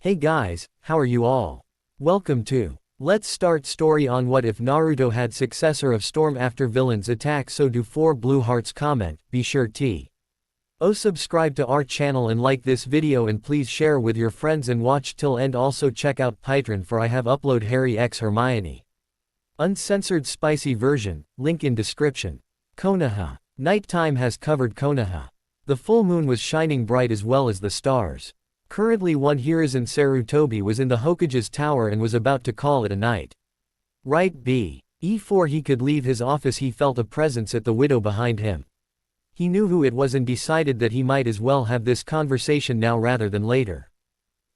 Hey guys, how are you all? Welcome to Let's Start Story on What If Naruto Had Successor of Storm After Villains Attack. So do 4 blue hearts. Comment, be sure to subscribe to our channel and like this video, and please share with your friends and watch till end. Also check out Patreon for I have upload Harry x Hermione uncensored spicy version, link in description. Konoha. Nighttime has covered Konoha. The full moon was shining bright as well as the stars. Currently one Hiruzen Sarutobi was in the Hokage's tower and was about to call it a night. Right before he could leave his office he felt a presence at the window behind him. He knew who it was and decided that he might as well have this conversation now rather than later.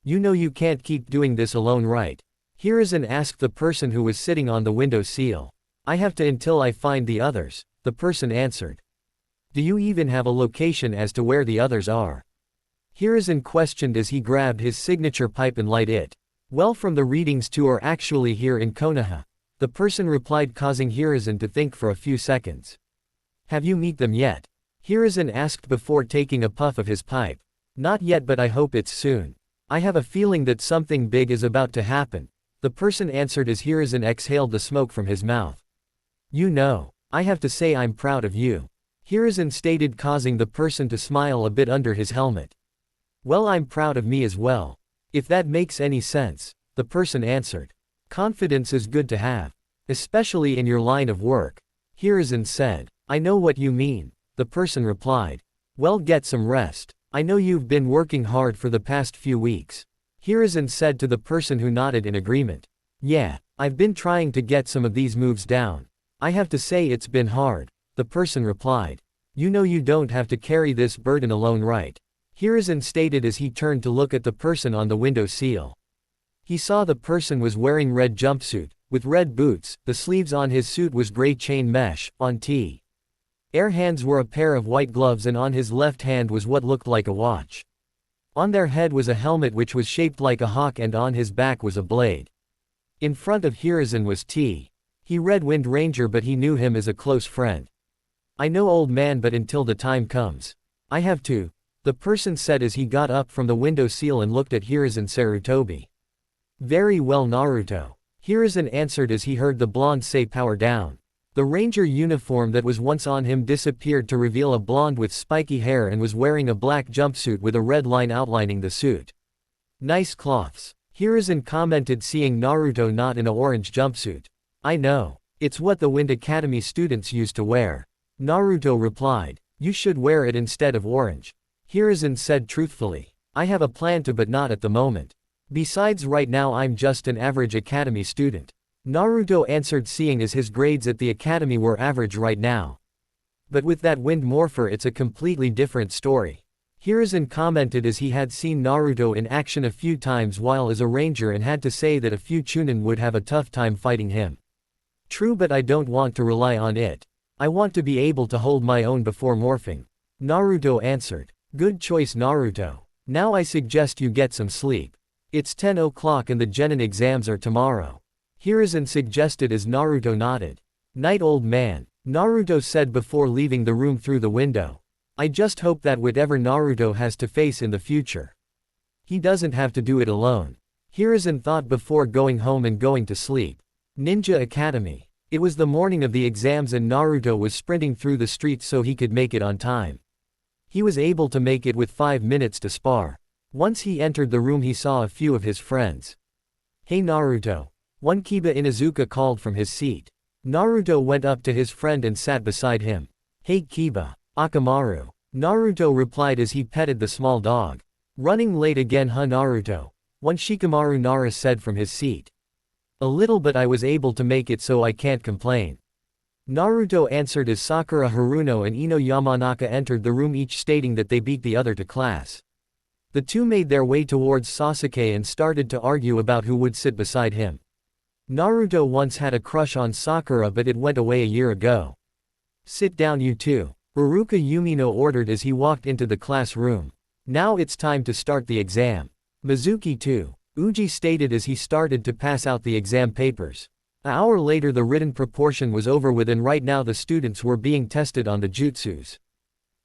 You know you can't keep doing this alone, right? Hiruzen asked the person who was sitting on the window sill. I have to until I find the others, the person answered. Do you even have a location as to where the others are? Hiruzen questioned as he grabbed his signature pipe and light it. Well, from the readings 2 are actually here in Konoha, the person replied, causing Hiruzen to think for a few seconds. Have you met them yet? Hiruzen asked before taking a puff of his pipe. Not yet, but I hope it's soon. I have a feeling that something big is about to happen, the person answered as Hiruzen exhaled the smoke from his mouth. You know, I have to say I'm proud of you, Hiruzen stated, causing the person to smile a bit under his helmet. Well, I'm proud of me as well, if that makes any sense, the person answered. Confidence is good to have, especially in your line of work, Hiruzen said. I know what you mean, the person replied. Well, get some rest. I know you've been working hard for the past few weeks, Hiruzen said to the person, who nodded in agreement. Yeah, I've been trying to get some of these moves down. I have to say it's been hard, the person replied. You know you don't have to carry this burden alone, right? Hiruzen stated as he turned to look at the person on the window sill. He saw the person was wearing red jumpsuit, with red boots, the sleeves on his suit was gray chain mesh, on air hands were a pair of white gloves, and on his left hand was what looked like a watch. On their head was a helmet which was shaped like a hawk, and on his back was a blade. In front of Hiruzen was he Red Wind Ranger, but he knew him as a close friend. I know, old man, but until the time comes, I have to, the person said as he got up from the window sill and looked at Hiruzen Sarutobi. Very well, Naruto, Hiruzen answered as he heard the blonde say, power down. The ranger uniform that was once on him disappeared to reveal a blonde with spiky hair and was wearing a black jumpsuit with a red line outlining the suit. Nice cloths, Hiruzen commented, seeing Naruto not in an orange jumpsuit. I know, it's what the Wind Academy students used to wear, Naruto replied. You should wear it instead of orange, Hiruzen said truthfully. I have a plan to, but not at the moment. Besides, right now I'm just an average academy student, Naruto answered, seeing as his grades at the academy were average right now. But with that wind morpher it's a completely different story, Hiruzen commented as he had seen Naruto in action a few times while as a ranger and had to say that a few Chunin would have a tough time fighting him. True, but I don't want to rely on it. I want to be able to hold my own before morphing, Naruto answered. Good choice, Naruto. Now I suggest you get some sleep. It's 10 o'clock and the Genin exams are tomorrow, Hiruzen suggested as Naruto nodded. Night, old man, Naruto said before leaving the room through the window. I just hope that whatever Naruto has to face in the future, he doesn't have to do it alone, Hiruzen thought before going home and going to sleep. Ninja Academy. It was the morning of the exams and Naruto was sprinting through the streets so he could make it on time. He was able to make it with 5 minutes to spar. Once he entered the room he saw a few of his friends. Hey Naruto. One Kiba Inuzuka called from his seat. Naruto went up to his friend and sat beside him. Hey Kiba. Akamaru, Naruto replied as he petted the small dog. Running late again, huh Naruto? One Shikamaru Nara said from his seat. A little, but I was able to make it so I can't complain, Naruto answered as Sakura Haruno and Ino Yamanaka entered the room, each stating that they beat the other to class. The two made their way towards Sasuke and started to argue about who would sit beside him. Naruto once had a crush on Sakura, but it went away a year ago. Sit down, you two, Iruka Yumino ordered as he walked into the classroom. Now it's time to start the exam. Mizuki too, Uji stated as he started to pass out the exam papers. An hour later the written proportion was over with and right now the students were being tested on the jutsus.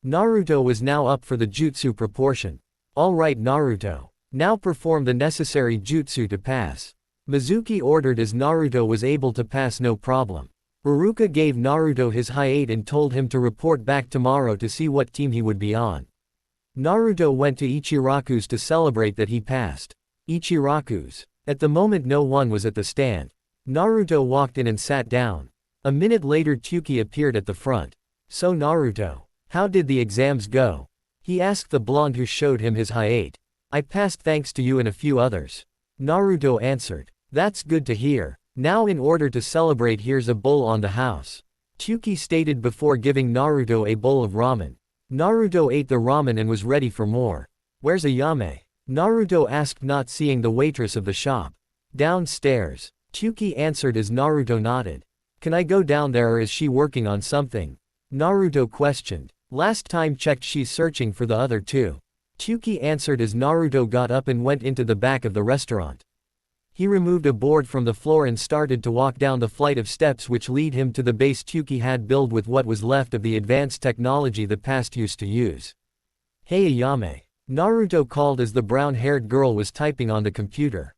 Naruto was now up for the jutsu proportion. Alright Naruto, Now perform the necessary jutsu to pass. Mizuki ordered as Naruto was able to pass no problem. Iruka gave Naruto his hiate and told him to report back tomorrow to see what team he would be on. Naruto went to Ichiraku's to celebrate that he passed. Ichiraku's. At the moment no one was at the stand. Naruto walked in and sat down. A minute later Tyuki appeared at the front. So Naruto, how did the exams go? He asked the blonde who showed him his hiate. I passed thanks to you and a few others. Naruto answered. That's good to hear. Now in order to celebrate here's a bowl on the house. Tyuki stated before giving Naruto a bowl of ramen. Naruto ate the ramen and was ready for more. Where's Ayame? Naruto asked not seeing the waitress of the shop. Downstairs. Tyuki answered as Naruto nodded. Can I go down there or is she working on something? Naruto questioned. Last time checked she's searching for the other two. Tyuki answered as Naruto got up and went into the back of the restaurant. He removed a board from the floor and started to walk down the flight of steps which lead him to the base Tyuki had built with what was left of the advanced technology the past used to use. Hey Ayame. Naruto called as the brown-haired girl was typing on the computer.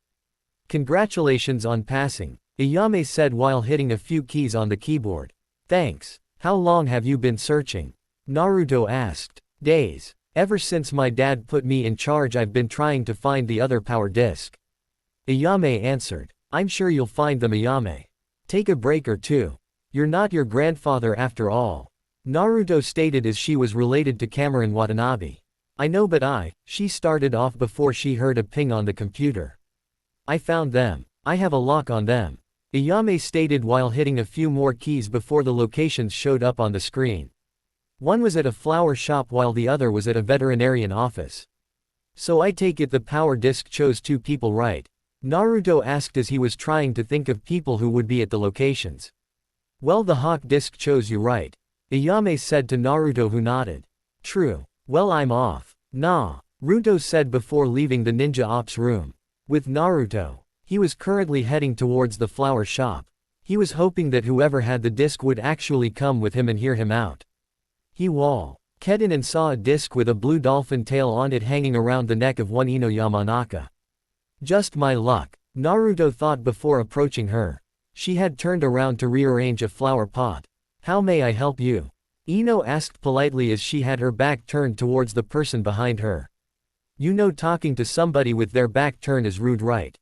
Congratulations on passing, Ayame said while hitting a few keys on the keyboard. Thanks. How long have you been searching? Naruto asked. Days. Ever since my dad put me in charge I've been trying to find the other power disc. Ayame answered. I'm sure you'll find them Ayame. Take a break or two. You're not your grandfather after all. Naruto stated as she was related to Cameron Watanabe. I know but she started off before she heard a ping on the computer. I found them. I have a lock on them. Ayame stated while hitting a few more keys before the locations showed up on the screen. One was at a flower shop while the other was at a veterinarian office. So I take it the power disc chose two people, right? Naruto asked as he was trying to think of people who would be at the locations. Well, the hawk disc chose you right. Ayame said to Naruto, who nodded. True. Well, I'm off. Nah. Naruto said before leaving the ninja ops room. With Naruto. He was currently heading towards the flower shop. He was hoping that whoever had the disc would actually come with him and hear him out. He walked in and saw a disc with a blue dolphin tail on it hanging around the neck of one Ino Yamanaka. Just my luck, Naruto thought before approaching her. She had turned around to rearrange a flower pot. How may I help you? Ino asked politely as she had her back turned towards the person behind her. You know talking to somebody with their back turned is rude, right?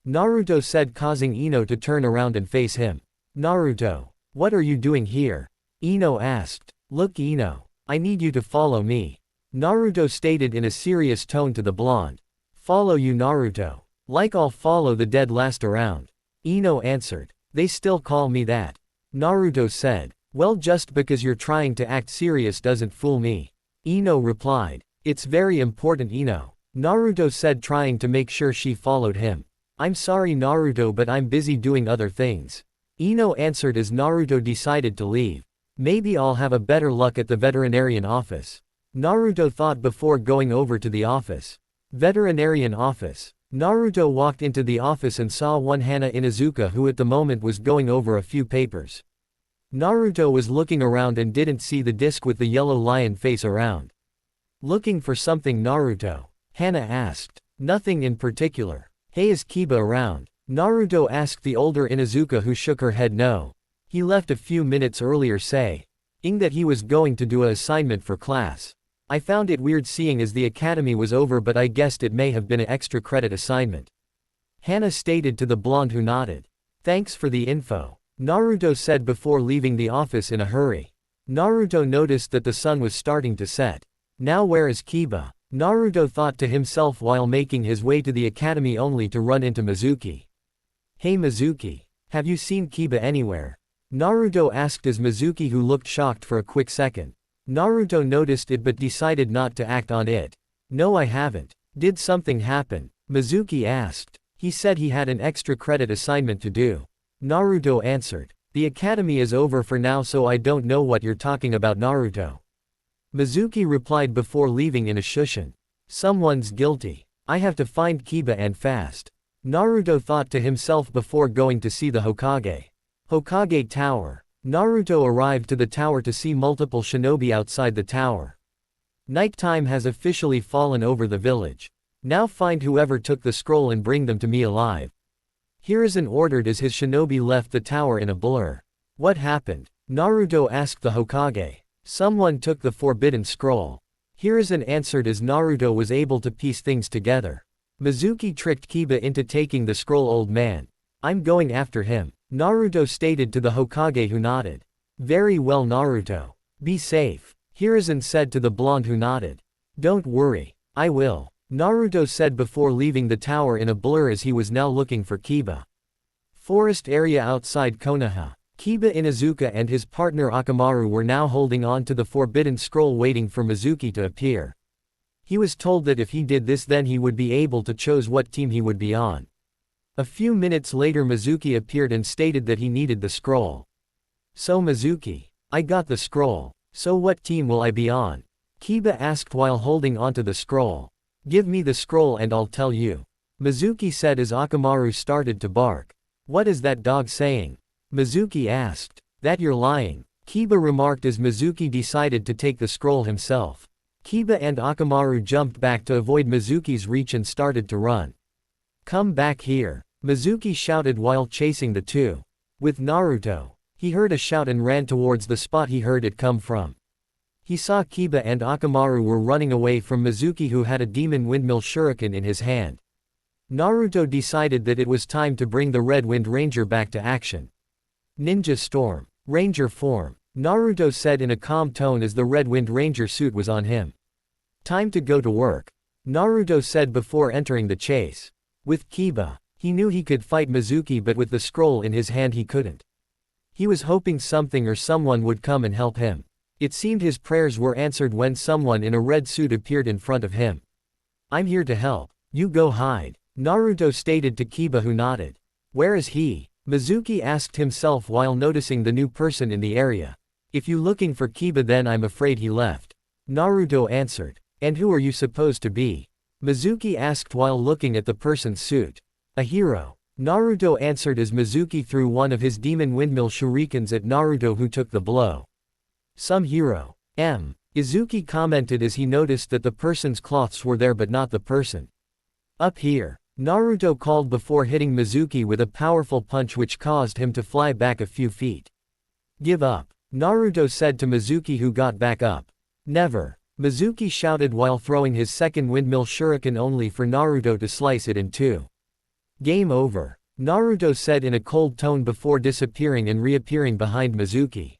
Naruto said, causing Ino to turn around and face him. Naruto, what are you doing here? Ino asked. Look Ino, I need you to follow me. Naruto stated in a serious tone to the blonde. Follow you Naruto. Like I'll follow the dead last around. Ino answered. They still call me that. Naruto said. Well, just because you're trying to act serious doesn't fool me. Ino replied. It's very important Ino. Naruto said, trying to make sure she followed him. I'm sorry Naruto, but I'm busy doing other things. Ino answered as Naruto decided to leave. Maybe I'll have a better luck at the veterinarian office. Naruto thought before going over to the office. Veterinarian office. Naruto walked into the office and saw one Hana Inuzuka who at the moment was going over a few papers. Naruto was looking around and didn't see the disc with the yellow lion face around. Looking for something Naruto? Hana asked. Nothing in particular. Hey, is Kiba around? Naruto asked the older Inuzuka, who shook her head no. He left a few minutes earlier saying that he was going to do an assignment for class. I found it weird seeing as the academy was over, but I guessed it may have been an extra credit assignment. Hana stated to the blonde, who nodded. Thanks for the info, Naruto said before leaving the office in a hurry. Naruto noticed that the sun was starting to set. Now where is Kiba? Naruto thought to himself while making his way to the academy only to run into Mizuki. Hey Mizuki. Have you seen Kiba anywhere? Naruto asked as Mizuki, who looked shocked for a quick second. Naruto noticed it but decided not to act on it. No, I haven't. Did something happen? Mizuki asked. He said he had an extra credit assignment to do. Naruto answered. The academy is over for now, so I don't know what you're talking about Naruto. Mizuki replied before leaving in a shushin. Someone's guilty. I have to find Kiba and fast. Naruto thought to himself before going to see the Hokage. Hokage Tower. Naruto arrived to the tower to see multiple shinobi outside the tower. Nighttime has officially fallen over the village. Now find whoever took the scroll and bring them to me alive. Hiruzen ordered as his shinobi left the tower in a blur. What happened? Naruto asked the Hokage. Someone took the forbidden scroll. Hiruzen answered as Naruto was able to piece things together. Mizuki tricked Kiba into taking the scroll, old man. I'm going after him, Naruto stated to the Hokage, who nodded. Very well, Naruto. Be safe, Hiruzen said to the blonde, who nodded. Don't worry, I will, Naruto said before leaving the tower in a blur as he was now looking for Kiba. Forest area outside Konoha. Kiba Inuzuka and his partner Akamaru were now holding on to the forbidden scroll, waiting for Mizuki to appear. He was told that if he did this, then he would be able to choose what team he would be on. A few minutes later Mizuki appeared and stated that he needed the scroll. So Mizuki, I got the scroll. So what team will I be on? Kiba asked while holding onto the scroll. Give me the scroll and I'll tell you, Mizuki said as Akamaru started to bark. What is that dog saying? Mizuki asked. That you're lying, Kiba remarked as Mizuki decided to take the scroll himself. Kiba and Akamaru jumped back to avoid Mizuki's reach and started to run. Come back here, Mizuki shouted while chasing the two. With Naruto, he heard a shout and ran towards the spot he heard it come from. He saw Kiba and Akamaru were running away from Mizuki, who had a demon windmill shuriken in his hand. Naruto decided that it was time to bring the Red Wind Ranger back to action. Ninja Storm, Ranger form, Naruto said in a calm tone as the Red Wind Ranger suit was on him. Time to go to work, Naruto said before entering the chase. With Kiba, he knew he could fight Mizuki, but with the scroll in his hand he couldn't. He was hoping something or someone would come and help him. It seemed his prayers were answered when someone in a red suit appeared in front of him. I'm here to help, you go hide, Naruto stated to Kiba, who nodded. Where is he? Mizuki asked himself while noticing the new person in the area. If you looking for Kiba, then I'm afraid he left, Naruto answered. And who are you supposed to be? Mizuki asked while looking at the person's suit. A hero, Naruto answered as Mizuki threw one of his demon windmill shurikens at Naruto, who took the blow. Some hero, Izuki commented as he noticed that the person's clothes were there but not the person. Up here, Naruto called before hitting Mizuki with a powerful punch which caused him to fly back a few feet. Give up, Naruto said to Mizuki, who got back up. Never, Mizuki shouted while throwing his second windmill shuriken, only for Naruto to slice it in two. Game over, Naruto said in a cold tone before disappearing and reappearing behind Mizuki.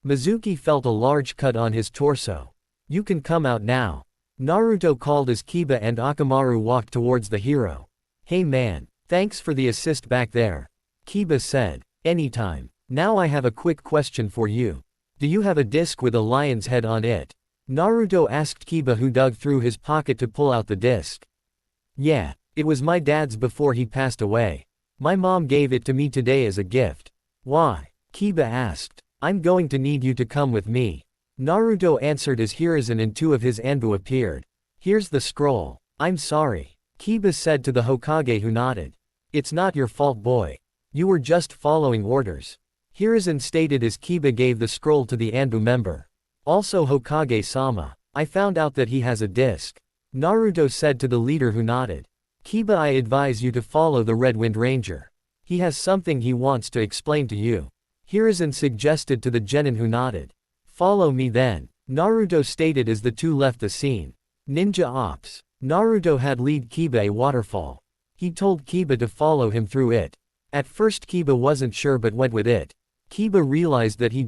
Mizuki felt a large cut on his torso. You can come out now, Naruto called as Kiba and Akamaru walked towards the hero. Hey man, thanks for the assist back there, Kiba said. Anytime. Now I have a quick question for you. Do you have a disc with a lion's head on it? Naruto asked Kiba, who dug through his pocket to pull out the disc. Yeah, it was my dad's before he passed away. My mom gave it to me today as a gift. Why? Kiba asked. I'm going to need you to come with me, Naruto answered as Hiruzen and two of his Anbu appeared. Here's the scroll. I'm sorry, Kiba said to the Hokage, who nodded. It's not your fault, boy. You were just following orders, Hiruzen stated as Kiba gave the scroll to the Anbu member. Also Hokage-sama, I found out that he has a disc, Naruto said to the leader, who nodded. Kiba, I advise you to follow the Red Wind Ranger. He has something he wants to explain to you, Hiruzen suggested to the genin, who nodded. Follow me then, Naruto stated as the two left the scene. Ninja Ops. Naruto had lead Kiba a waterfall. He told Kiba to follow him through it. At first Kiba wasn't sure but went with it. Kiba realized that he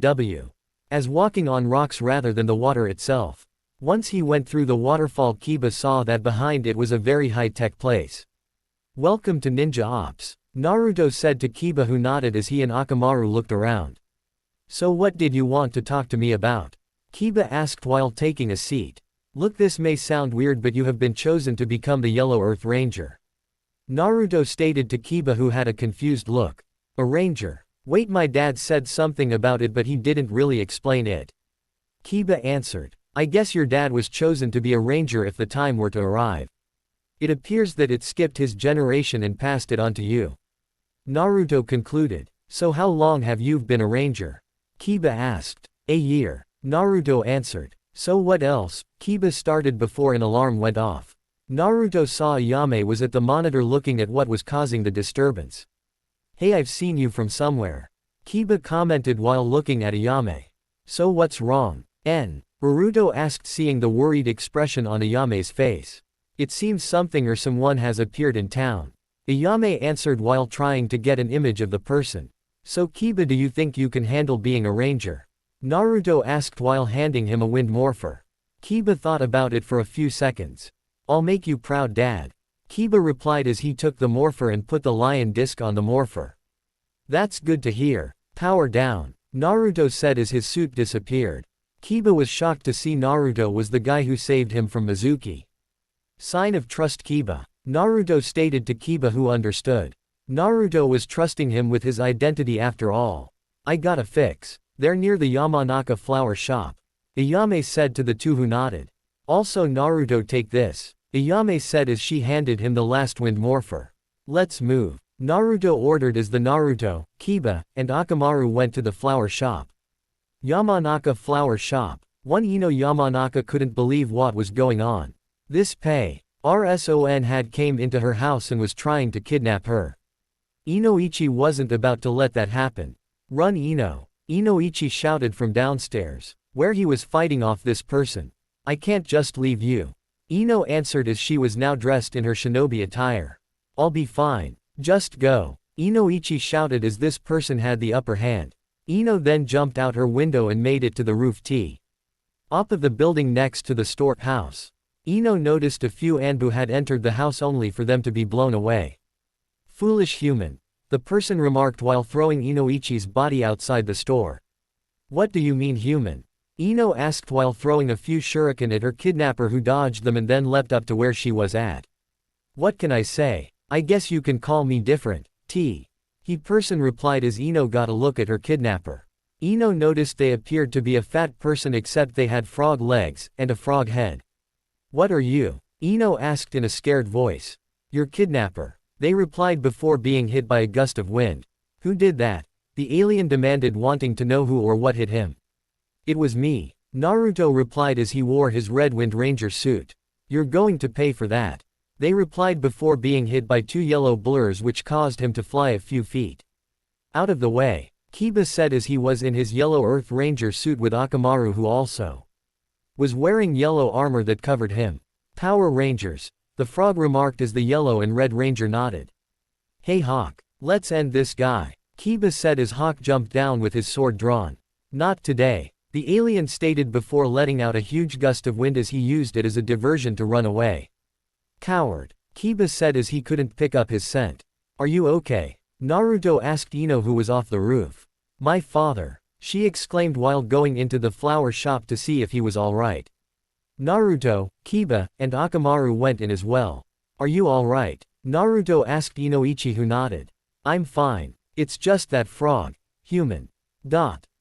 as walking on rocks rather than the water itself. Once he went through the waterfall, Kiba saw that behind it was a very high-tech place. Welcome to Ninja Ops, Naruto said to Kiba, who nodded as he and Akamaru looked around. So what did you want to talk to me about? Kiba asked while taking a seat. Look, this may sound weird, but you have been chosen to become the Yellow Earth Ranger, Naruto stated to Kiba, who had a confused look. A ranger? Wait, my dad said something about it but he didn't really explain it, Kiba answered. I guess your dad was chosen to be a ranger if the time were to arrive. It appears that it skipped his generation and passed it on to you, Naruto concluded. So how long have you been a ranger? Kiba asked. A year, Naruto answered. So what else? Kiba started before an alarm went off. Naruto saw Ayame was at the monitor looking at what was causing the disturbance. Hey, I've seen you from somewhere. Kiba commented while looking at Ayame. So what's wrong? Naruto asked, seeing the worried expression on Ayame's face. It seems something or someone has appeared in town. Ayame answered while trying to get an image of the person. So Kiba, do you think you can handle being a ranger? Naruto asked while handing him a wind morpher. Kiba thought about it for a few seconds. I'll make you proud, Dad. Kiba replied as he took the morpher and put the lion disc on the morpher. That's good to hear. Power down, Naruto said as his suit disappeared. Kiba was shocked to see Naruto was the guy who saved him from Mizuki. Sign of trust, Kiba, Naruto stated to Kiba, who understood. Naruto was trusting him with his identity after all. I got a fix. They're near the Yamanaka flower shop, Ayame said to the two who nodded. Also, Naruto, take this, Ayame said as she handed him the last wind morpher. Let's move, Naruto ordered as the Naruto, Kiba, and Akamaru went to the flower shop. Yamanaka flower shop. One Ino Yamanaka couldn't believe what was going on. This person had came into her house and was trying to kidnap her. Inoichi wasn't about to let that happen. Run, Ino, Inoichi shouted from downstairs, where he was fighting off this person. I can't just leave you, Ino answered as she was now dressed in her shinobi attire. I'll be fine. Just go, Inoichi shouted as this person had the upper hand. Ino then jumped out her window and made it to the roof top of the building next to the storehouse. Ino noticed a few Anbu had entered the house only for them to be blown away. Foolish human, the person remarked while throwing Inoichi's body outside the store. What do you mean human? Ino asked while throwing a few shuriken at her kidnapper, who dodged them and then leapt up to where she was at. What can I say? I guess you can call me different, he person replied as Ino got a look at her kidnapper. Ino noticed they appeared to be a fat person, except they had frog legs and a frog head. What are you? Ino asked in a scared voice. Your kidnapper, they replied before being hit by a gust of wind. Who did that? The alien demanded, wanting to know who or what hit him. It was me, Naruto replied as he wore his red Wind Ranger suit. You're going to pay for that, they replied before being hit by two yellow blurs which caused him to fly a few feet out of the way, Kiba said as he was in his yellow Earth Ranger suit with Akamaru, who also was wearing yellow armor that covered him. Power Rangers, the frog remarked as the yellow and red ranger nodded. Hey Hawk, let's end this guy, Kiba said as Hawk jumped down with his sword drawn. Not today, the alien stated before letting out a huge gust of wind as he used it as a diversion to run away. Coward, Kiba said as he couldn't pick up his scent. Are you okay? Naruto asked Ino, who was off the roof. My father, she exclaimed while going into the flower shop to see if he was alright. Naruto, Kiba, and Akamaru went in as well. Are you alright? Naruto asked Inoichi, who nodded. I'm fine, it's just that frog, human.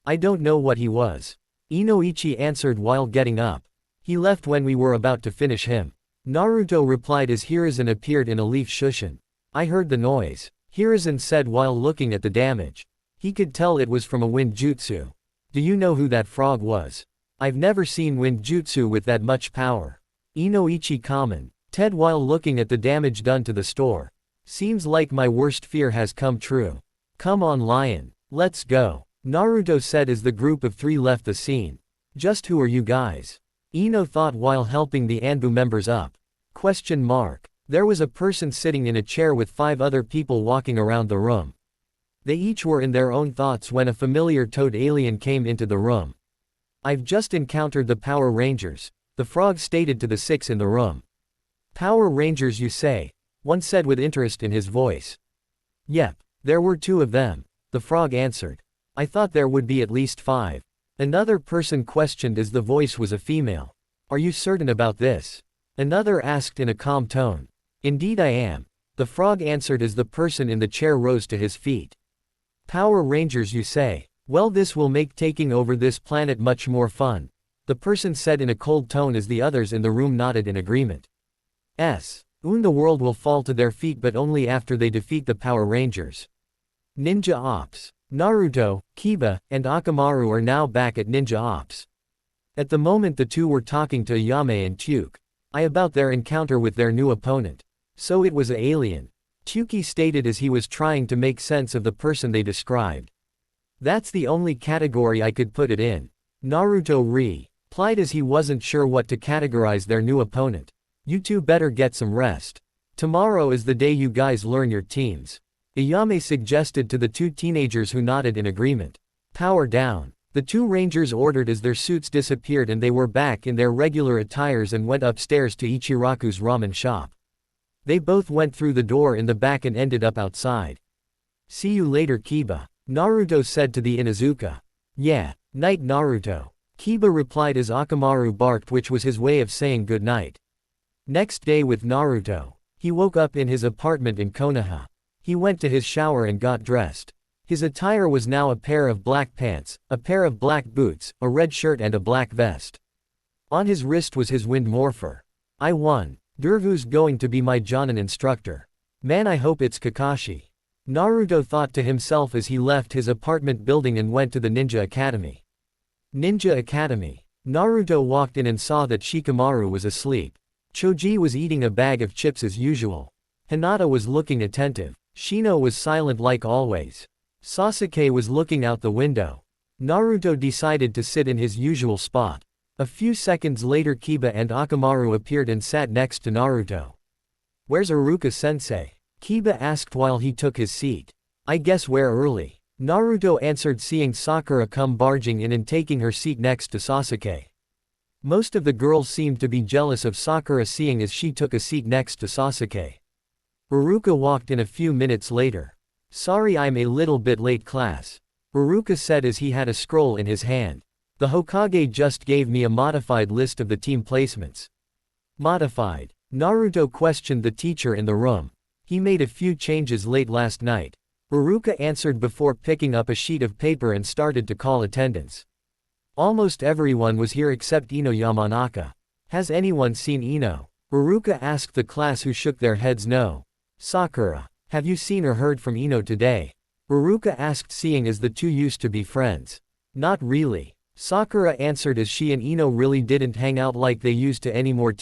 I don't know what he was, Inoichi answered while getting up. He left when we were about to finish him, Naruto replied as Hiruzen appeared in a leaf shushin. I heard the noise, Hiruzen said while looking at the damage. He could tell it was from a wind jutsu. Do you know who that frog was? I've never seen wind jutsu with that much power, Inoichi commented while looking at the damage done to the store. Seems like my worst fear has come true. Come on, lion, let's go, Naruto said as the group of three left the scene. Just who are you guys? Ino thought while helping the Anbu members up. There was a person sitting in a chair with 5 other people walking around the room. They each were in their own thoughts when a familiar toad alien came into the room. I've just encountered the Power Rangers, the frog stated to the 6 in the room. Power Rangers, you say? One said with interest in his voice. Yep, there were 2 of them, the frog answered. I thought there would be at least 5. Another person questioned as the voice was a female. Are you certain about this? Another asked in a calm tone. Indeed I am, the frog answered as the person in the chair rose to his feet. Power Rangers, you say? Well, this will make taking over this planet much more fun, the person said in a cold tone as the others in the room nodded in agreement. The world will fall to their feet, but only after they defeat the Power Rangers. Ninja Ops. Naruto, Kiba, and Akamaru are now back at Ninja Ops. At the moment the two were talking to Ayame and Tuke. About their encounter with their new opponent. So it was a alien. Tyuki stated as he was trying to make sense of the person they described. That's the only category I could put it in. Naruto replied as he wasn't sure what to categorize their new opponent. You two better get some rest. Tomorrow is the day you guys learn your teams. Ayame suggested to the two teenagers who nodded in agreement. Power down. The two rangers ordered as their suits disappeared and they were back in their regular attires and went upstairs to Ichiraku's ramen shop. They both went through the door in the back and ended up outside. See you later, Kiba, Naruto said to the Inuzuka. Yeah, night, Naruto. Kiba replied as Akamaru barked, which was his way of saying good night. Next day with Naruto. He woke up in his apartment in Konoha. He went to his shower and got dressed. His attire was now a pair of black pants, a pair of black boots, a red shirt and a black vest. On his wrist was his wind morpher. I won. Durvu's going to be my Jonin instructor. Man, I hope it's Kakashi. Naruto thought to himself as he left his apartment building and went to the Ninja Academy. Ninja Academy. Naruto walked in and saw that Shikamaru was asleep. Choji was eating a bag of chips as usual. Hinata was looking attentive. Shino was silent like always. Sasuke was looking out the window. Naruto decided to sit in his usual spot. A few seconds later Kiba and Akamaru appeared and sat next to Naruto. Where's Iruka-sensei? Kiba asked while he took his seat. I guess we're early. Naruto answered, seeing Sakura come barging in and taking her seat next to Sasuke. Most of the girls seemed to be jealous of Sakura seeing as she took a seat next to Sasuke. Iruka walked in a few minutes later. Sorry, I'm a little bit late, class. Iruka said as he had a scroll in his hand. The Hokage just gave me a modified list of the team placements. Modified? Naruto questioned the teacher in the room. He made a few changes late last night. Iruka answered before picking up a sheet of paper and started to call attendance. Almost everyone was here except Ino Yamanaka. Has anyone seen Ino? Iruka asked the class, who shook their heads no. Sakura, have you seen or heard from Ino today? Iruka asked, seeing as the two used to be friends. Not really. Sakura answered as she and Ino really didn't hang out like they used to anymore.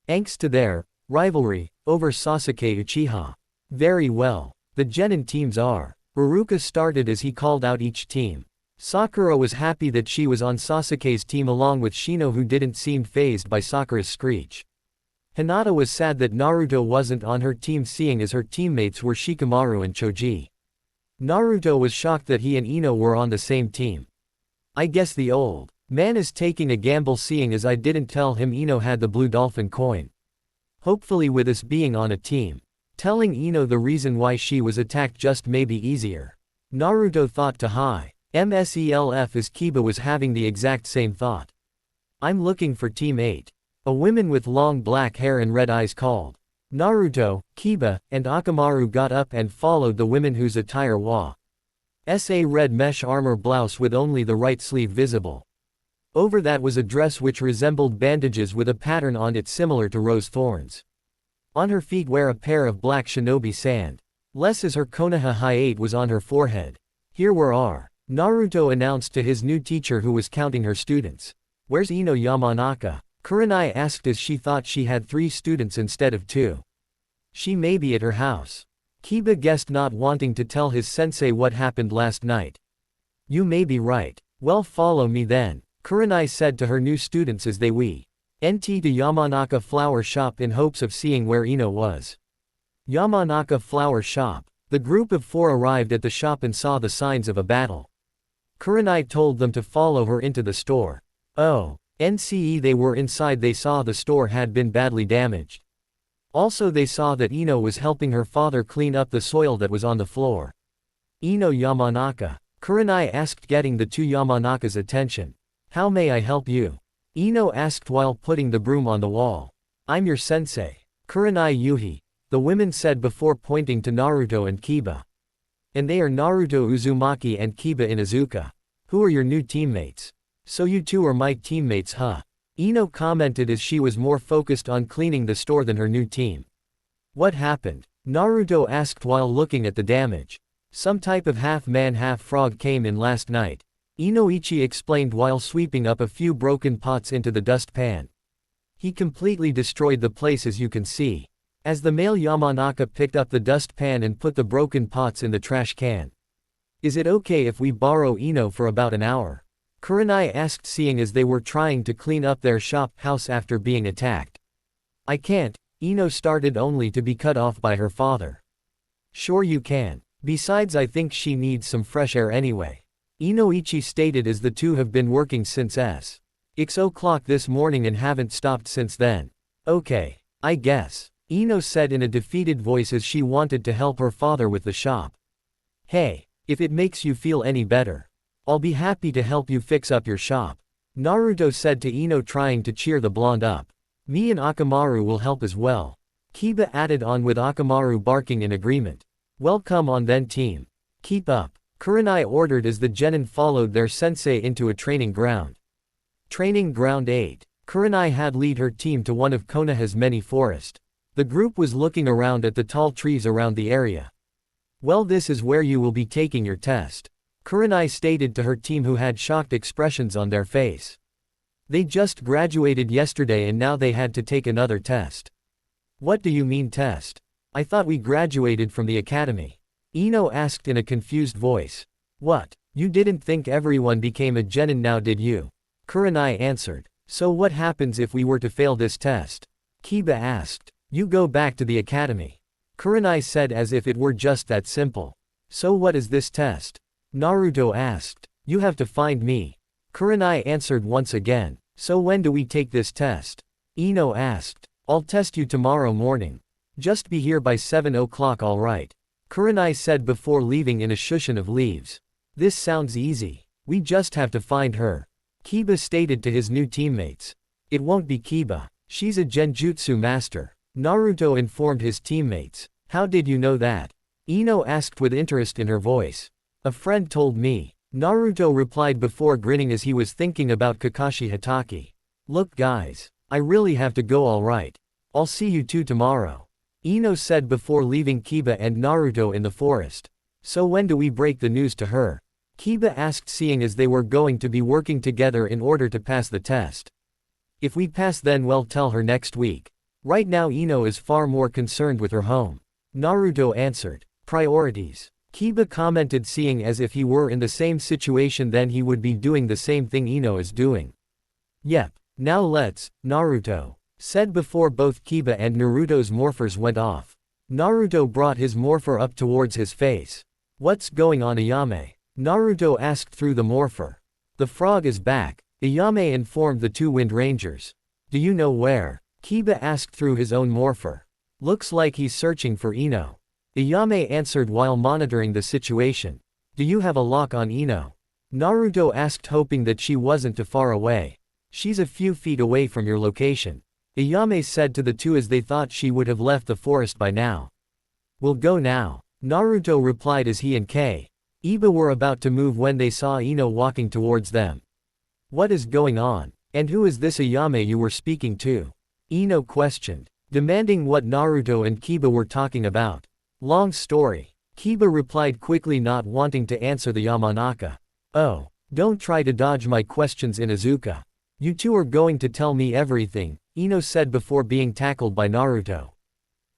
Thanks to their rivalry over Sasuke Uchiha. Very well. The Genin teams are. Iruka started as he called out each team. Sakura was happy that she was on Sasuke's team along with Shino, who didn't seem fazed by Sakura's screech. Hinata was sad that Naruto wasn't on her team, seeing as her teammates were Shikamaru and Choji. Naruto was shocked that he and Ino were on the same team. I guess the old man is taking a gamble, seeing as I didn't tell him Ino had the blue dolphin coin. Hopefully with us being on a team, telling Ino the reason why she was attacked just may be easier. Naruto thought to high. MSELF as Kiba was having the exact same thought. I'm looking for Team 8. A woman with long black hair and red eyes called. Naruto, Kiba, and Akamaru got up and followed the women, whose attire was a red mesh armor blouse with only the right sleeve visible. Over that was a dress which resembled bandages with a pattern on it similar to rose thorns. On her feet were a pair of black shinobi sand. Less as her Konoha High was on her forehead. Here were our. Naruto announced to his new teacher, who was counting her students. Where's Ino Yamanaka? Kurenai asked as she thought she had 3 students instead of 2. She may be at her house. Kiba guessed, not wanting to tell his sensei what happened last night. You may be right. Well, follow me then, Kurenai said to her new students as they went to Yamanaka flower shop in hopes of seeing where Ino was. Yamanaka flower shop. The group of 4 arrived at the shop and saw the signs of a battle. Kurenai told them to follow her into the store. Oh. They were inside. They saw the store had been badly damaged. Also they saw that Ino was helping her father clean up the soil that was on the floor. Ino Yamanaka? Kurenai asked, getting the 2 Yamanaka's attention. How may I help you? Ino asked while putting the broom on the wall. I'm your sensei. Kurenai Yuhi, the women said before pointing to Naruto and Kiba. And they are Naruto Uzumaki and Kiba Inuzuka. Who are your new teammates? So you two are my teammates, huh? Ino commented as she was more focused on cleaning the store than her new team. What happened? Naruto asked while looking at the damage. Some type of half-man half-frog came in last night. Inoichi explained while sweeping up a few broken pots into the dustpan. He completely destroyed the place as you can see. As the male Yamanaka picked up the dustpan and put the broken pots in the trash can. Is it okay if we borrow Ino for about an hour? Kurenai asked, seeing as they were trying to clean up their house after being attacked. I can't, Ino started, only to be cut off by her father. Sure you can. Besides, I think she needs some fresh air anyway. Inoichi stated, as the two have been working since 6 o'clock this morning and haven't stopped since then. Okay, I guess, Ino said in a defeated voice as she wanted to help her father with the shop. Hey, if it makes you feel any better, I'll be happy to help you fix up your shop, Naruto said to Ino, trying to cheer the blonde up. Me and Akamaru will help as well, Kiba added on, with Akamaru barking in agreement. Well, come on then team. Keep up, Kurenai ordered as the genin followed their sensei into a training ground. Training Ground 8. Kurenai had lead her team to one of Konoha's many forests. The group was looking around at the tall trees around the area. Well, this is where you will be taking your test, Kurenai stated to her team, who had shocked expressions on their face. They just graduated yesterday and now they had to take another test. What do you mean test? I thought we graduated from the academy, Ino asked in a confused voice. What, you didn't think everyone became a genin now, did you? Kurenai answered. So what happens if we were to fail this test? Kiba asked. You go back to the academy, Kurenai said, as if it were just that simple. So what is this test? Naruto asked. You have to find me, Kurenai answered once again. So when do we take this test? Ino asked. I'll test you tomorrow morning. Just be here by 7 o'clock, alright? Kurenai said before leaving in a cushion of leaves. This sounds easy. We just have to find her, Kiba stated to his new teammates. It won't be Kiba. She's a genjutsu master, Naruto informed his teammates. How did you know that? Ino asked with interest in her voice. A friend told me, Naruto replied before grinning as he was thinking about Kakashi Hatake. Look guys, I really have to go, alright? I'll see you two tomorrow, Ino said before leaving Kiba and Naruto in the forest. So when do we break the news to her? Kiba asked, seeing as they were going to be working together in order to pass the test. If we pass, then we'll tell her next week. Right now Ino is far more concerned with her home, Naruto answered. Priorities, Kiba commented, seeing as if he were in the same situation then he would be doing the same thing Ino is doing. Yep, now let's, Naruto said before both Kiba and Naruto's morphers went off. Naruto brought his morpher up towards his face. What's going on, Ayame? Naruto asked through the morpher. The frog is back, Ayame informed the two Wind Rangers. Do you know where? Kiba asked through his own morpher. Looks like he's searching for Ino, Ayame answered while monitoring the situation. Do you have a lock on Ino? Naruto asked, hoping that she wasn't too far away. She's a few feet away from your location, Ayame said to the two, as they thought she would have left the forest by now. We'll go now, Naruto replied as he and Iba were about to move when they saw Ino walking towards them. What is going on? And who is this Ayame you were speaking to? Ino questioned, demanding what Naruto and Kiba were talking about. Long story, Kiba replied quickly, not wanting to answer the Yamanaka. Oh, don't try to dodge my questions, Inuzuka. You two are going to tell me everything, Ino said before being tackled by Naruto.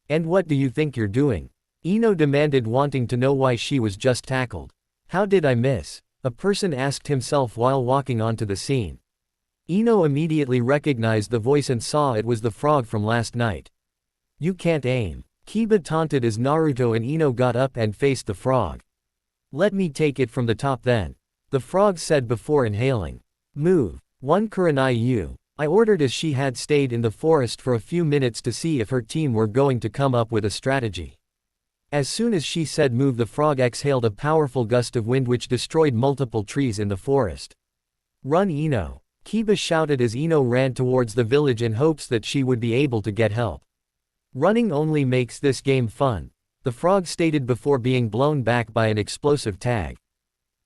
And what do you think you're doing? Ino demanded, wanting to know why she was just tackled. How did I miss? A person asked himself while walking onto the scene. Ino immediately recognized the voice and saw it was the frog from last night. You can't aim, Kiba taunted as Naruto and Ino got up and faced the frog. Let me take it from the top then, the frog said before inhaling. Move, one Kurenai you, I ordered as she had stayed in the forest for a few minutes to see if her team were going to come up with a strategy. As soon as she said move, the frog exhaled a powerful gust of wind which destroyed multiple trees in the forest. Run Ino, Kiba shouted as Ino ran towards the village in hopes that she would be able to get help. Running only makes this game fun, the frog stated before being blown back by an explosive tag.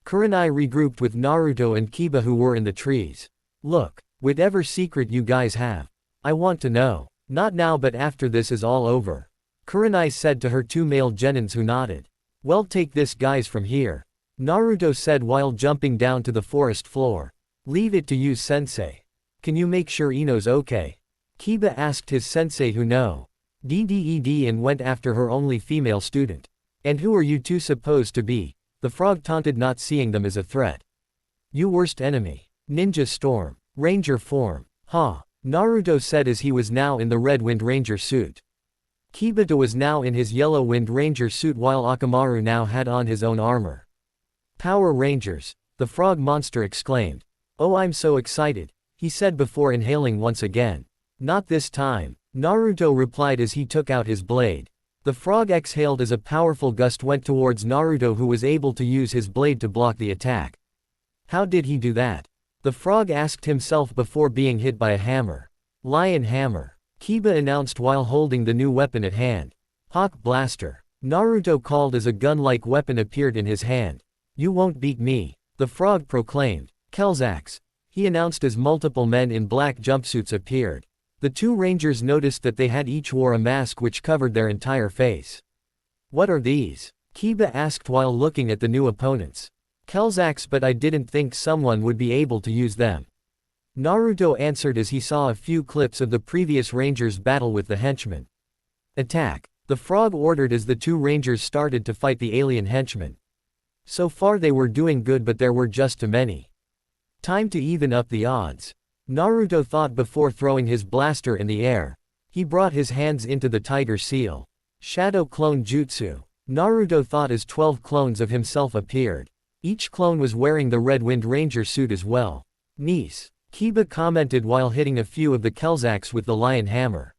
Kurenai regrouped with Naruto and Kiba, who were in the trees. Look, whatever secret you guys have, I want to know. Not now, but after this is all over, Kurenai said to her two male genins, who nodded. Well, take this guys from here, Naruto said while jumping down to the forest floor. Leave it to you, sensei. Can you make sure Ino's okay? Kiba asked his sensei who no. Dded and went after her only female student. And who are you two supposed to be? The frog taunted, not seeing them as a threat. You worst enemy. Ninja storm. Ranger form. Ha. Naruto said as he was now in the red Wind Ranger suit. Kibata was now in his yellow Wind Ranger suit while Akamaru now had on his own armor. Power Rangers, the frog monster exclaimed. Oh, I'm so excited, he said before inhaling once again. Not this time, Naruto replied as he took out his blade. The frog exhaled as a powerful gust went towards Naruto, who was able to use his blade to block the attack. How did he do that? The frog asked himself before being hit by a hammer. Lion hammer, Kiba announced while holding the new weapon at hand. Hawk blaster, Naruto called as a gun-like weapon appeared in his hand. You won't beat me, the frog proclaimed. Kelzax, he announced as multiple men in black jumpsuits appeared. The two rangers noticed that they had each wore a mask which covered their entire face. What are these? Kiba asked while looking at the new opponents. Kelzax, but I didn't think someone would be able to use them. Naruto answered as he saw a few clips of the previous rangers' battle with the henchmen. Attack, the frog ordered as the two rangers started to fight the alien henchmen. So far they were doing good, but there were just too many. Time to even up the odds, Naruto thought before throwing his blaster in the air. He brought his hands into the Tiger Seal. Shadow Clone Jutsu, Naruto thought as 12 clones of himself appeared. Each clone was wearing the red Wind Ranger suit as well. Nice, Kiba commented while hitting a few of the Kelzax with the lion hammer.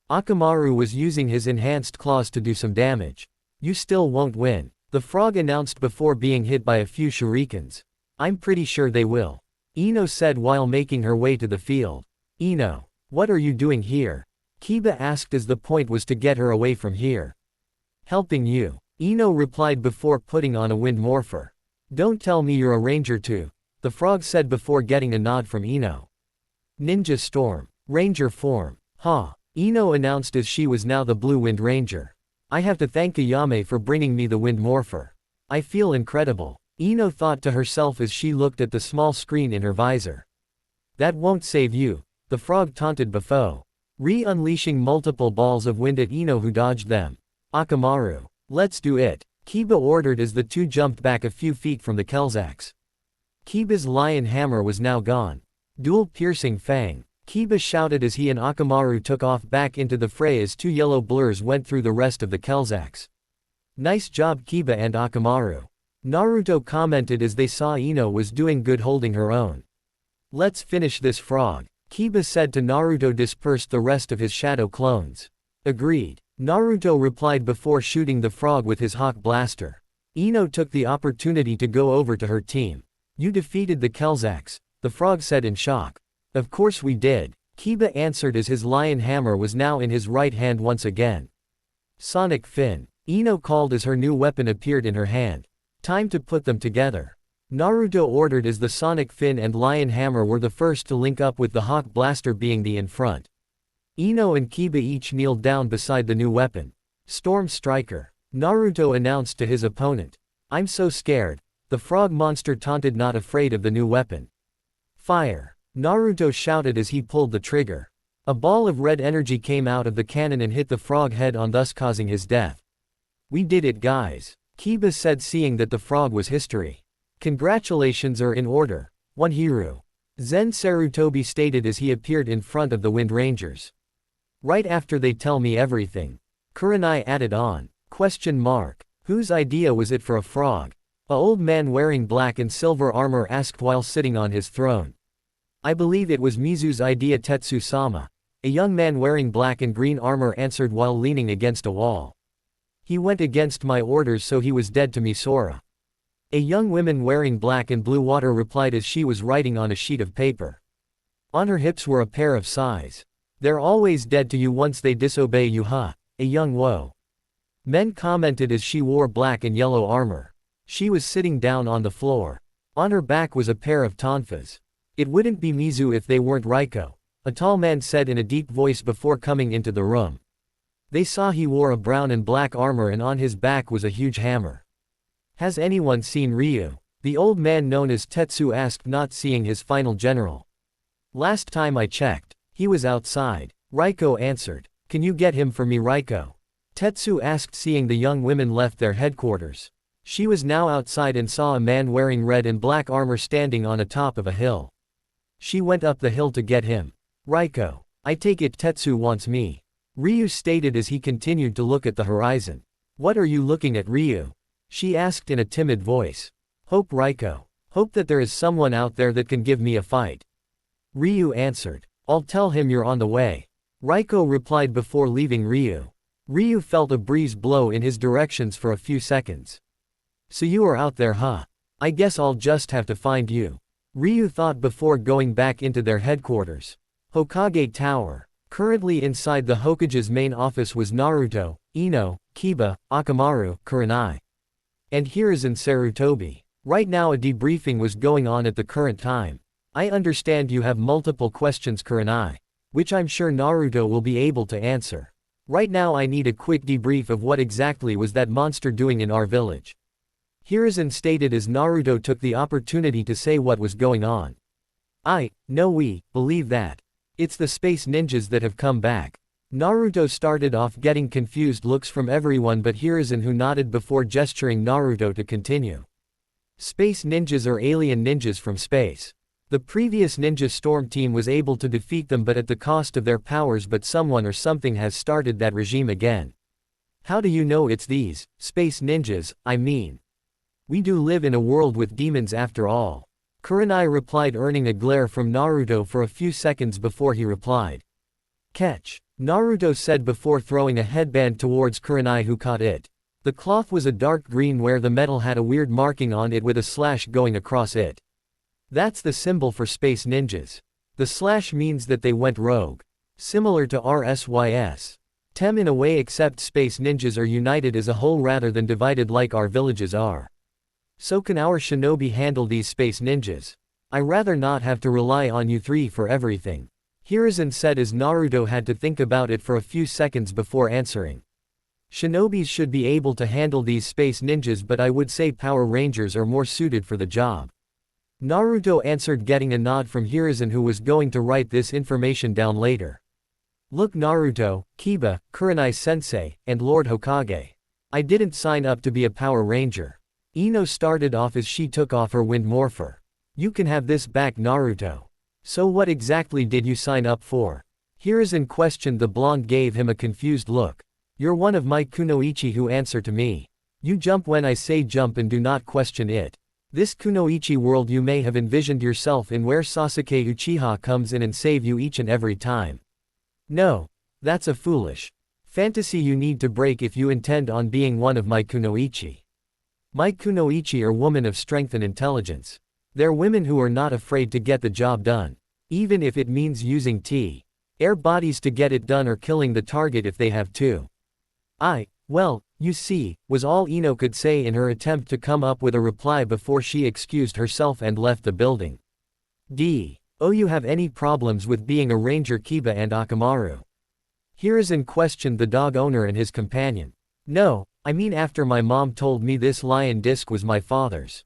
Akamaru was using his enhanced claws to do some damage. You still won't win, the frog announced before being hit by a few shurikens. I'm pretty sure they will, Ino said while making her way to the field. Ino, what are you doing here? Kiba asked as the point was to get her away from here. Helping you, Ino replied before putting on a wind morpher. Don't tell me you're a ranger too, the frog said before getting a nod from Ino. Ninja storm, ranger form, ha, Ino announced as she was now the blue Wind Ranger. I have to thank Ayame for bringing me the wind morpher. I feel incredible, Ino thought to herself as she looked at the small screen in her visor. That won't save you, the frog taunted before, re-unleashing multiple balls of wind at Ino, who dodged them. Akamaru, let's do it, Kiba ordered as the two jumped back a few feet from the Kelzax. Kiba's lion hammer was now gone. Dual piercing fang, Kiba shouted as he and Akamaru took off back into the fray as two yellow blurs went through the rest of the Kelzax. Nice job Kiba and Akamaru, Naruto commented as they saw Ino was doing good holding her own. Let's finish this frog, Kiba said to Naruto, dispersed the rest of his shadow clones. Agreed, Naruto replied before shooting the frog with his hawk blaster. Ino took the opportunity to go over to her team. You defeated the Kelzax, the frog said in shock. Of course we did, Kiba answered as his lion hammer was now in his right hand once again. Sonic fin, Ino called as her new weapon appeared in her hand. Time to put them together, Naruto ordered as the sonic fin and lion hammer were the first to link up, with the hawk blaster being the in front. Ino and Kiba each kneeled down beside the new weapon. Storm Striker, Naruto announced to his opponent. I'm so scared, the frog monster taunted, not afraid of the new weapon. Fire, Naruto shouted as he pulled the trigger. A ball of red energy came out of the cannon and hit the frog head on, thus causing his death. We did it, guys, Kiba said, seeing that the frog was history. Congratulations are in order, One Hero, Zen Sarutobi stated as he appeared in front of the Wind Rangers. Right after they tell me everything, Kurenai added on. Whose idea was it for a frog? A old man wearing black and silver armor asked while sitting on his throne. I believe it was Mizu's idea, Tetsu-sama, a young man wearing black and green armor answered while leaning against a wall. He went against my orders, so he was dead to me, Sora. A young woman wearing black and blue water replied as she was writing on a sheet of paper. On her hips were a pair of sais. They're always dead to you once they disobey you, huh? A young woe. Men commented as she wore black and yellow armor. She was sitting down on the floor. On her back was a pair of tonfas. It wouldn't be Mizu if they weren't Raiko, a tall man said in a deep voice before coming into the room. They saw he wore a brown and black armor and on his back was a huge hammer. Has anyone seen Ryu? The old man known as Tetsu asked, not seeing his final general. Last time I checked, He was outside. Raiko answered. Can you get him for me, Raiko? Tetsu asked, seeing the young women left their headquarters. She was now outside and saw a man wearing red and black armor standing on a top of a hill. She went up the hill to get him. Raiko. I take it Tetsu wants me. Ryu stated as he continued to look at the horizon. What are you looking at, Ryu? She asked in a timid voice. Hope, Raiko. Hope that there is someone out there that can give me a fight. Ryu answered. I'll tell him you're on the way. Raiko replied before leaving Ryu. Ryu felt a breeze blow in his directions for a few seconds. So you are out there, huh? I guess I'll just have to find you. Ryu thought before going back into their headquarters. Hokage Tower. Currently inside the Hokage's main office was Naruto, Ino, Kiba, Akamaru, Kurenai, and Hiruzen Sarutobi. Right now a debriefing was going on at the current time. I understand you have multiple questions, Kurenai, which I'm sure Naruto will be able to answer. Right now I need a quick debrief of what exactly was that monster doing in our village. Hiruzen stated as Naruto took the opportunity to say what was going on. No, we believe that. It's the space ninjas that have come back. Naruto started off getting confused looks from everyone but Hiruzen, who nodded before gesturing Naruto to continue. Space ninjas are alien ninjas from space. The previous ninja storm team was able to defeat them but at the cost of their powers, but someone or something has started that regime again. How do you know it's these space ninjas, I mean? We do live in a world with demons after all. Kurenai replied, earning a glare from Naruto for a few seconds before he replied. Catch. Naruto said before throwing a headband towards Kurenai, who caught it. The cloth was a dark green where the metal had a weird marking on it with a slash going across it. That's the symbol for space ninjas. The slash means that they went rogue. Similar to RSYS. TEM in a way, except space ninjas are united as a whole rather than divided like our villages are. So can our shinobi handle these space ninjas? I rather not have to rely on you three for everything. Hiruzen said as Naruto had to think about it for a few seconds before answering. Shinobis should be able to handle these space ninjas, but I would say Power Rangers are more suited for the job. Naruto answered, getting a nod from Hiruzen, who was going to write this information down later. Look, Naruto, Kiba, Kurenai-sensei, and Lord Hokage. I didn't sign up to be a Power Ranger. Ino started off as she took off her wind morpher. You can have this back, Naruto. So what exactly did you sign up for? Hiruzen questioned. The blonde gave him a confused look. You're one of my kunoichi who answer to me. You jump when I say jump and do not question it. This kunoichi world you may have envisioned yourself in, where Sasuke Uchiha comes in and save you each and every time. No. That's a foolish fantasy you need to break if you intend on being one of my kunoichi. My kunoichi are women of strength and intelligence. They're women who are not afraid to get the job done. Even if it means using air bodies to get it done or killing the target if they have to. Well, you see, was all Ino could say in her attempt to come up with a reply before she excused herself and left the building. Oh, you have any problems with being a ranger, Kiba and Akamaru? Hiruzen questioned the dog owner and his companion. No, I mean after my mom told me this lion disc was my father's.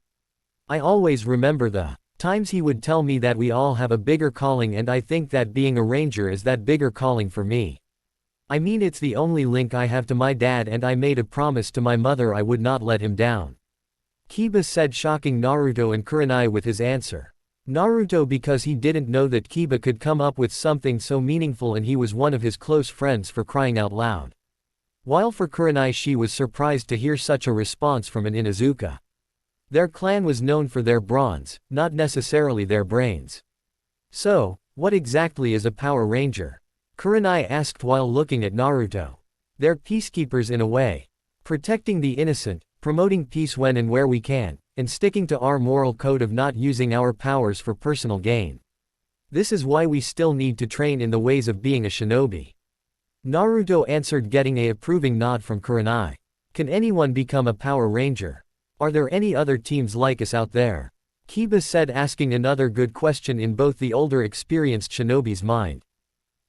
I always remember the times he would tell me that we all have a bigger calling, and I think that being a ranger is that bigger calling for me. I mean, it's the only link I have to my dad, and I made a promise to my mother I would not let him down. Kiba said, shocking Naruto and Kurenai with his answer. Naruto, because he didn't know that Kiba could come up with something so meaningful and he was one of his close friends, for crying out loud. While for Kurenai, she was surprised to hear such a response from an Inuzuka. Their clan was known for their bronze, not necessarily their brains. So, what exactly is a Power Ranger? Kurenai asked while looking at Naruto. They're peacekeepers in a way. Protecting the innocent, promoting peace when and where we can, and sticking to our moral code of not using our powers for personal gain. This is why we still need to train in the ways of being a shinobi. Naruto answered, getting a approving nod from Kurenai. Can anyone become a Power Ranger? Are there any other teams like us out there? Kiba said, asking another good question in both the older experienced shinobi's mind.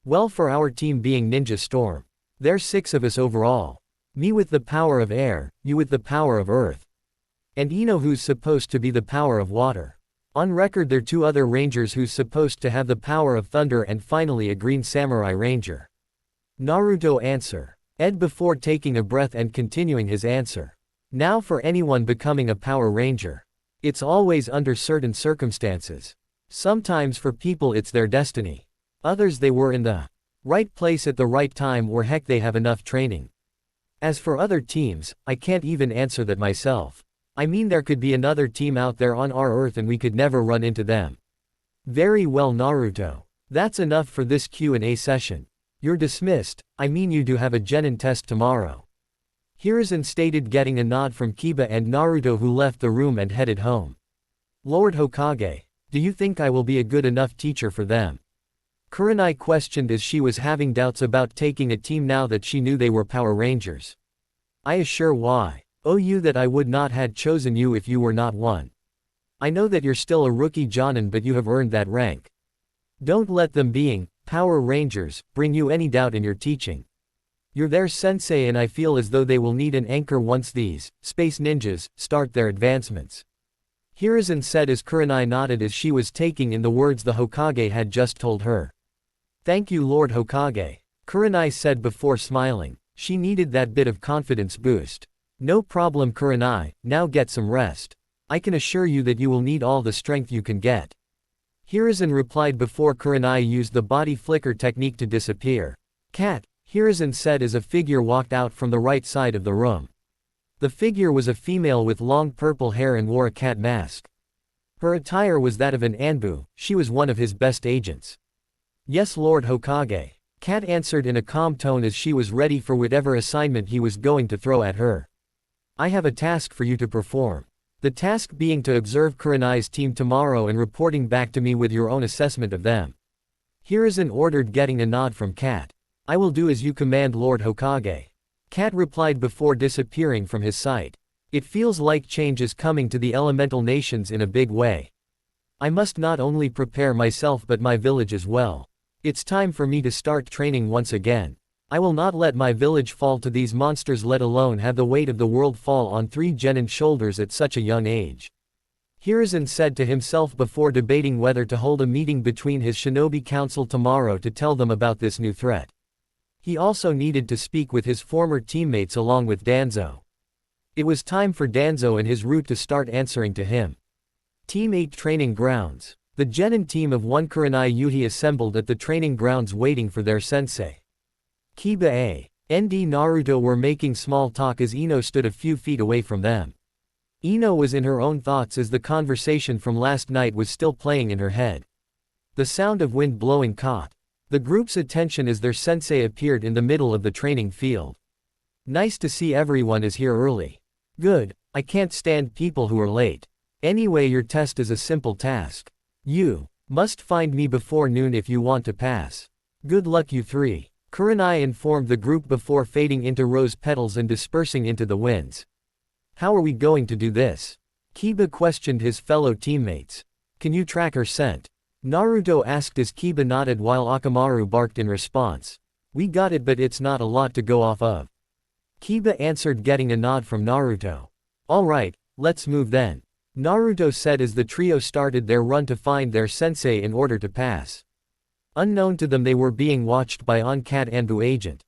Well, for our team being Ninja Storm. There's 6 of us overall. Me with the power of air, you with the power of earth. And Ino, who's supposed to be the power of water. On record there are two other rangers who's supposed to have the power of thunder and finally a green samurai ranger. Naruto answer. Ed before taking a breath and continuing his answer. Now for anyone becoming a Power Ranger. It's always under certain circumstances. Sometimes for people it's their destiny. Others they were in the right place at the right time or heck they have enough training. As for other teams, I can't even answer that myself. I mean there could be another team out there on our Earth and we could never run into them. Very well Naruto. That's enough for this Q&A session. You're dismissed. I mean you do have a genin test tomorrow. Hiruzen stated getting a nod from Kiba and Naruto who left the room and headed home. Lord Hokage, do you think I will be a good enough teacher for them? Kurenai questioned as she was having doubts about taking a team now that she knew they were Power Rangers. I assure why. Oh you that I would not had chosen you if you were not one. I know that you're still a rookie jonin but you have earned that rank. Don't let them being Power Rangers bring you any doubt in your teaching. You're their sensei and I feel as though they will need an anchor once these space ninjas start their advancements. Hiruzen said as Kurenai nodded as she was taking in the words the Hokage had just told her. Thank you Lord Hokage, Kurenai said before smiling. She needed that bit of confidence boost. No problem Kurenai, now get some rest. I can assure you that you will need all the strength you can get. Hiruzen replied before Kurenai used the body flicker technique to disappear. Cat, Hiruzen said as a figure walked out from the right side of the room. The figure was a female with long purple hair and wore a cat mask. Her attire was that of an Anbu, she was one of his best agents. Yes Lord Hokage. Cat answered in a calm tone as she was ready for whatever assignment he was going to throw at her. I have a task for you to perform. The task being to observe Kurenai's team tomorrow and reporting back to me with your own assessment of them. Hiruzen ordered getting a nod from Cat. I will do as you command Lord Hokage. Cat replied before disappearing from his sight. It feels like change is coming to the elemental nations in a big way. I must not only prepare myself but my village as well. It's time for me to start training once again. I will not let my village fall to these monsters, let alone have the weight of the world fall on 3 genin shoulders at such a young age. Hiruzen said to himself before debating whether to hold a meeting between his shinobi council tomorrow to tell them about this new threat. He also needed to speak with his former teammates along with Danzo. It was time for Danzo and his route to start answering to him. Team 8 Training Grounds. The genin team of 1 Kurenai Yuhi assembled at the training grounds waiting for their sensei. Kiba and Naruto were making small talk as Ino stood a few feet away from them. Ino was in her own thoughts as the conversation from last night was still playing in her head. The sound of wind blowing caught the group's attention as their sensei appeared in the middle of the training field. Nice to see everyone is here early. Good, I can't stand people who are late. Anyway your test is a simple task. You must find me before noon if you want to pass. Good luck you three. Kurenai informed the group before fading into rose petals and dispersing into the winds. How are we going to do this? Kiba questioned his fellow teammates. Can you track her scent? Naruto asked as Kiba nodded while Akamaru barked in response. We got it but it's not a lot to go off of. Kiba answered getting a nod from Naruto. Alright, let's move then. Naruto said as the trio started their run to find their sensei in order to pass. Unknown to them they were being watched by on-cat Anbu agent.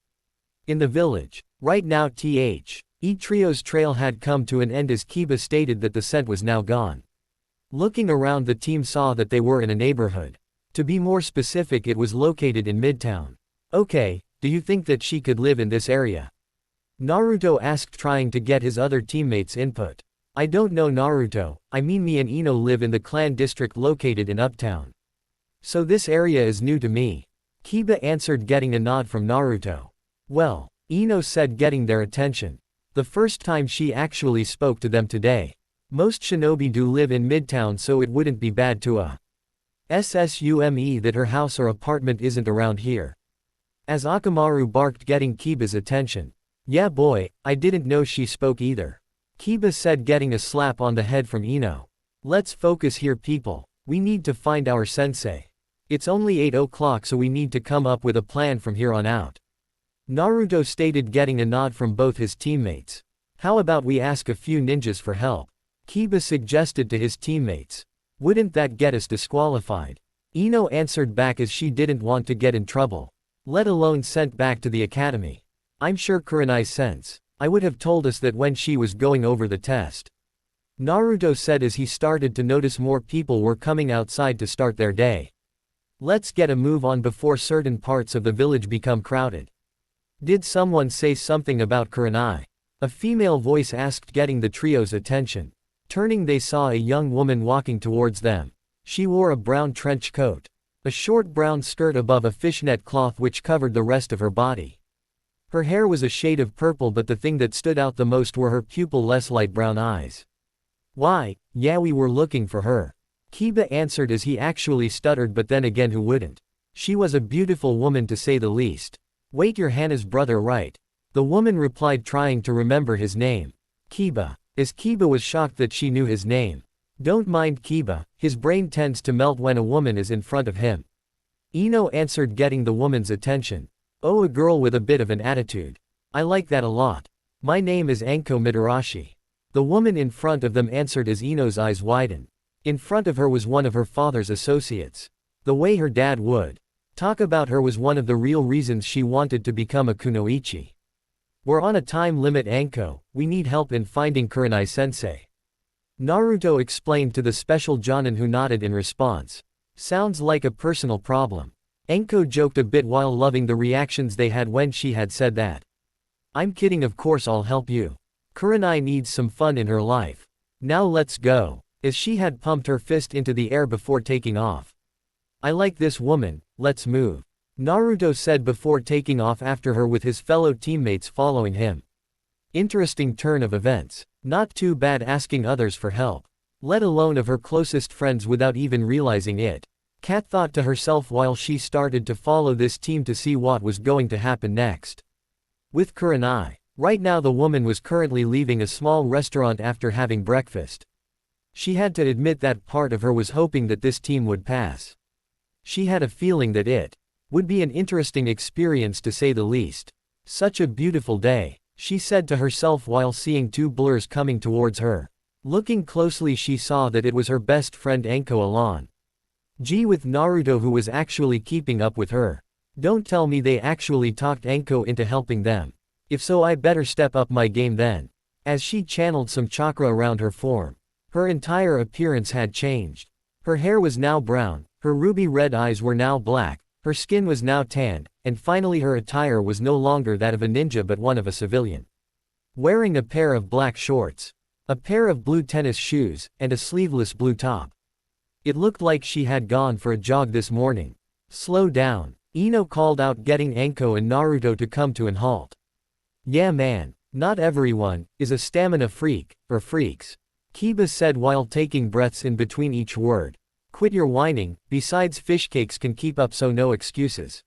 In the village. Right now Trio's trail had come to an end as Kiba stated that the scent was now gone. Looking around the team saw that they were in a neighborhood. To be more specific it was located in Midtown. Okay, do you think that she could live in this area? Naruto asked trying to get his other teammates' input. I don't know Naruto, I mean me and Ino live in the clan district located in Uptown. So this area is new to me. Kiba answered getting a nod from Naruto. Well, Ino said getting their attention. The first time she actually spoke to them today. Most shinobi do live in Midtown so it wouldn't be bad to assume that her house or apartment isn't around here. As Akamaru barked getting Kiba's attention. Yeah boy, I didn't know she spoke either. Kiba said getting a slap on the head from Ino. Let's focus here people. We need to find our sensei. It's only 8 o'clock so we need to come up with a plan from here on out. Naruto stated getting a nod from both his teammates. How about we ask a few ninjas for help? Kiba suggested to his teammates. Wouldn't that get us disqualified? Ino answered back as she didn't want to get in trouble. Let alone sent back to the academy. I'm sure Kurenai sense. I would have told us that when she was going over the test. Naruto said as he started to notice more people were coming outside to start their day. Let's get a move on before certain parts of the village become crowded. Did someone say something about Kurenai? A female voice asked, getting the trio's attention. Turning, they saw a young woman walking towards them. She wore a brown trench coat. A short brown skirt above a fishnet cloth which covered the rest of her body. Her hair was a shade of purple, but the thing that stood out the most were her pupil-less light brown eyes. Why, yeah, we were looking for her. Kiba answered as he actually stuttered, but then again, who wouldn't? She was a beautiful woman to say the least. Wait, you're Hana's brother, right? The woman replied, trying to remember his name. Kiba. As Kiba was shocked that she knew his name. Don't mind Kiba, his brain tends to melt when a woman is in front of him. Ino answered, getting the woman's attention. Oh, a girl with a bit of an attitude. I like that a lot. My name is Anko Mitarashi. The woman in front of them answered as Ino's eyes widened. In front of her was one of her father's associates. The way her dad would talk about her was one of the real reasons she wanted to become a kunoichi. We're on a time limit, Anko, we need help in finding Kurenai-sensei. Naruto explained to the special Jonin, who nodded in response. Sounds like a personal problem. Anko joked a bit while loving the reactions they had when she had said that. I'm kidding, of course I'll help you. Kurenai needs some fun in her life. Now let's go. As she had pumped her fist into the air before taking off. I like this woman, let's move. Naruto said before taking off after her with his fellow teammates following him. Interesting turn of events. Not too bad asking others for help. Let alone of her closest friends without even realizing it. Kat thought to herself while she started to follow this team to see what was going to happen next. With Kurenai. Right now the woman was currently leaving a small restaurant after having breakfast. She had to admit that part of her was hoping that this team would pass. She had a feeling that it would be an interesting experience to say the least. Such a beautiful day, she said to herself while seeing two blurs coming towards her. Looking closely, she saw that it was her best friend Anko alone. With Naruto, who was actually keeping up with her. Don't tell me they actually talked Anko into helping them. If so, I better step up my game then. As she channeled some chakra around her form. Her entire appearance had changed. Her hair was now brown, her ruby red eyes were now black, her skin was now tanned, and finally her attire was no longer that of a ninja but one of a civilian. Wearing a pair of black shorts, a pair of blue tennis shoes, and a sleeveless blue top. It looked like she had gone for a jog this morning. Slow down, Ino called out, getting Anko and Naruto to come to an halt. Yeah man, not everyone is a stamina freak, or freaks. Kiba said while taking breaths in between each word. Quit your whining, besides fishcakes can keep up, so no excuses.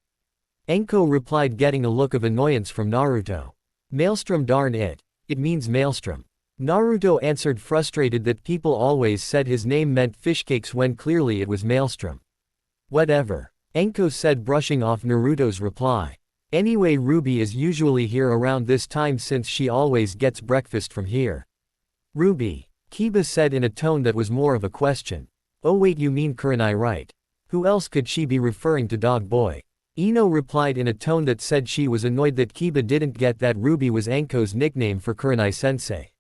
Anko replied, getting a look of annoyance from Naruto. Maelstrom, darn it. It means maelstrom. Naruto answered, frustrated that people always said his name meant fishcakes when clearly it was maelstrom. Whatever. Anko said, brushing off Naruto's reply. Anyway, Ruby is usually here around this time since she always gets breakfast from here. Ruby. Kiba said in a tone that was more of a question. Oh wait, you mean Kurenai, right? Who else could she be referring to, dog boy? Ino replied in a tone that said she was annoyed that Kiba didn't get that Ruby was Anko's nickname for Kurenai-sensei.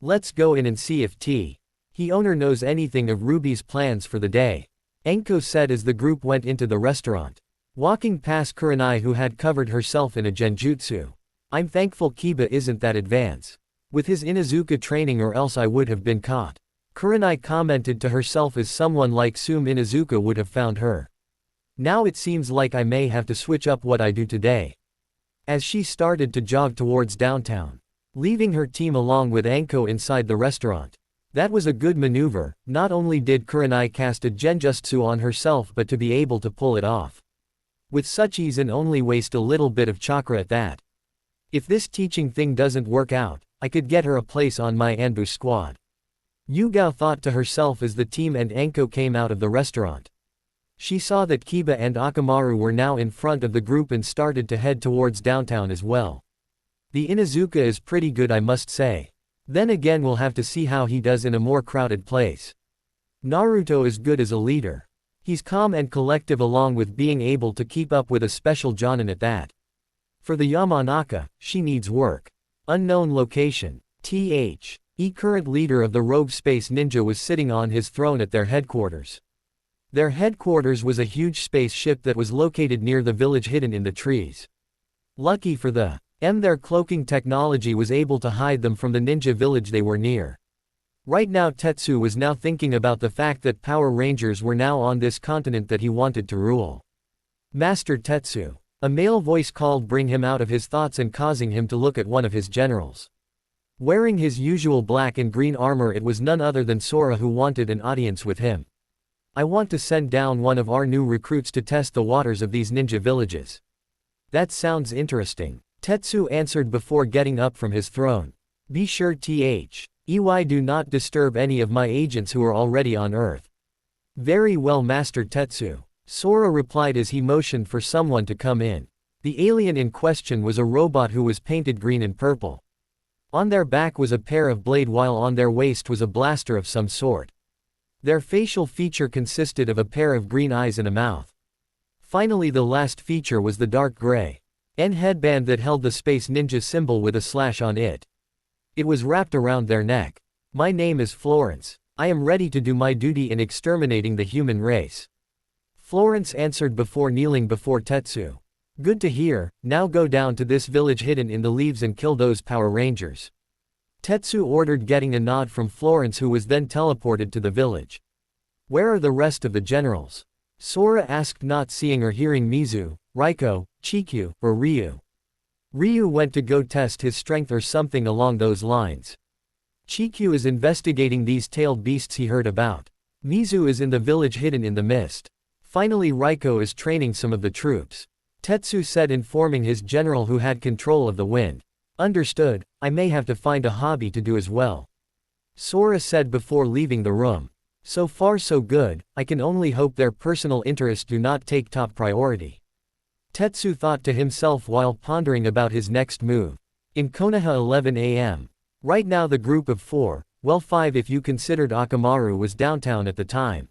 Let's go in and see if he owner knows anything of Ruby's plans for the day. Anko said as the group went into the restaurant. Walking past Kurenai, who had covered herself in a genjutsu. I'm thankful Kiba isn't that advanced with his Inuzuka training, or else I would have been caught. Kurenai commented to herself as someone like Sume Inuzuka would have found her. Now it seems like I may have to switch up what I do today. As she started to jog towards downtown, leaving her team along with Anko inside the restaurant. That was a good maneuver. Not only did Kurenai cast a genjutsu on herself, but to be able to pull it off with such ease and only waste a little bit of chakra at that. If this teaching thing doesn't work out, I could get her a place on my ambush squad. Yugao thought to herself as the team and Anko came out of the restaurant. She saw that Kiba and Akamaru were now in front of the group and started to head towards downtown as well. The Inuzuka is pretty good, I must say. Then again, we'll have to see how he does in a more crowded place. Naruto is good as a leader. He's calm and collective along with being able to keep up with a special Jonin at that. For the Yamanaka, she needs work. Unknown location. Current leader of the rogue space ninja was sitting on his throne at their headquarters. Their headquarters was a huge spaceship that was located near the village hidden in the trees. Lucky for their cloaking technology was able to hide them from the ninja village they were near. Right now Tetsu was now thinking about the fact that Power Rangers were now on this continent that he wanted to rule. Master Tetsu. A male voice called bring him out of his thoughts and causing him to look at one of his generals. Wearing his usual black and green armor, it was none other than Sora who wanted an audience with him. I want to send down one of our new recruits to test the waters of these ninja villages. That sounds interesting. Tetsu answered before getting up from his throne. Be sure do not disturb any of my agents who are already on Earth. Very well, Master Tetsu. Sora replied as he motioned for someone to come in. The alien in question was a robot who was painted green and purple. On their back was a pair of blade while on their waist was a blaster of some sort. Their facial feature consisted of a pair of green eyes and a mouth. Finally, the last feature was the dark gray headband that held the Space Ninja symbol with a slash on it. It was wrapped around their neck. My name is Florence. I am ready to do my duty in exterminating the human race. Florence answered before kneeling before Tetsu. Good to hear, now go down to this village hidden in the leaves and kill those Power Rangers. Tetsu ordered, getting a nod from Florence, who was then teleported to the village. Where are the rest of the generals? Sora asked, not seeing or hearing Mizu, Raiko, Chikyu, or Ryu. Ryu went to go test his strength or something along those lines. Chikyu is investigating these tailed beasts he heard about. Mizu is in the village hidden in the mist. Finally, Raiko is training some of the troops. Tetsu said, informing his general who had control of the wind. Understood, I may have to find a hobby to do as well. Sora said before leaving the room. So far so good, I can only hope their personal interests do not take top priority. Tetsu thought to himself while pondering about his next move. In Konoha 11 a.m. Right now the group of 4, well 5 if you considered Akamaru, was downtown at the time.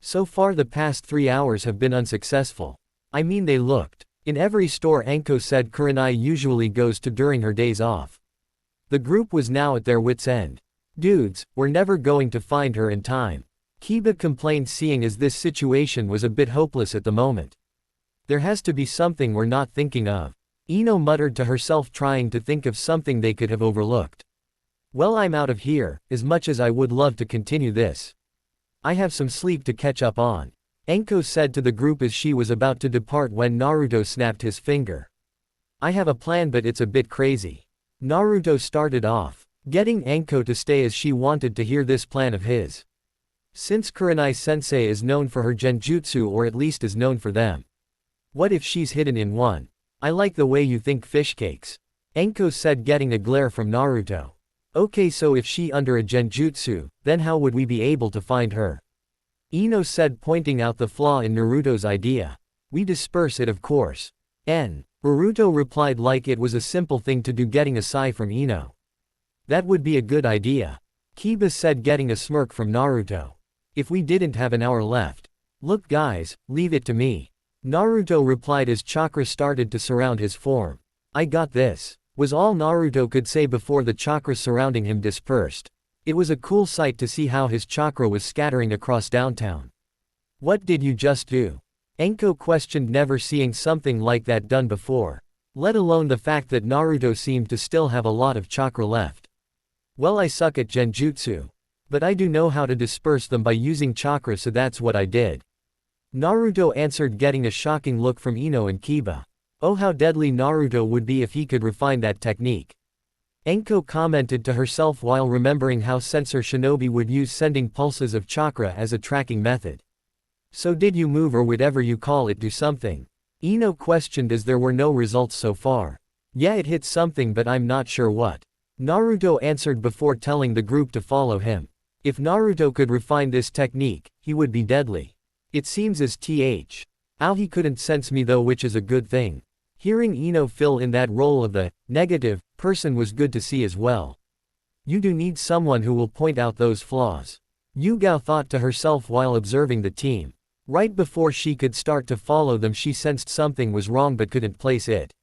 So far the past 3 hours have been unsuccessful. I mean, they looked. In every store Anko said Kurenai usually goes to during her days off. The group was now at their wits' end. Dudes, we're never going to find her in time. Kiba complained, seeing as this situation was a bit hopeless at the moment. There has to be something we're not thinking of. Ino muttered to herself, trying to think of something they could have overlooked. Well, I'm out of here, as much as I would love to continue this. I have some sleep to catch up on. Anko said to the group as she was about to depart when Naruto snapped his finger. I have a plan, but it's a bit crazy. Naruto started off, getting Anko to stay as she wanted to hear this plan of his. Since Kurenai-sensei is known for her genjutsu, or at least is known for them. What if she's hidden in one? I like the way you think, fish cakes. Anko said, getting a glare from Naruto. Okay, so if she under a genjutsu, then how would we be able to find her? Ino said, pointing out the flaw in Naruto's idea. We disperse it, of course. Naruto replied like it was a simple thing to do, getting a sigh from Ino. That would be a good idea. Kiba said, getting a smirk from Naruto. If we didn't have an hour left. Look guys, leave it to me. Naruto replied as chakra started to surround his form. I got this, was all Naruto could say before the chakras surrounding him dispersed. It was a cool sight to see how his chakra was scattering across downtown. What did you just do? Anko questioned, never seeing something like that done before. Let alone the fact that Naruto seemed to still have a lot of chakra left. Well, I suck at genjutsu. But I do know how to disperse them by using chakra, so that's what I did. Naruto answered, getting a shocking look from Ino and Kiba. Oh, how deadly Naruto would be if he could refine that technique. Anko commented to herself while remembering how Sensor Shinobi would use sending pulses of chakra as a tracking method. So did you move, or whatever you call it, do something? Ino questioned as there were no results so far. Yeah, it hit something, but I'm not sure what. Naruto answered before telling the group to follow him. If Naruto could refine this technique, he would be deadly. It seems as how he couldn't sense me though, which is a good thing. Hearing Ino fill in that role of the negative person was good to see as well. You do need someone who will point out those flaws. Yugao thought to herself while observing the team. Right before she could start to follow them, she sensed something was wrong but couldn't place it.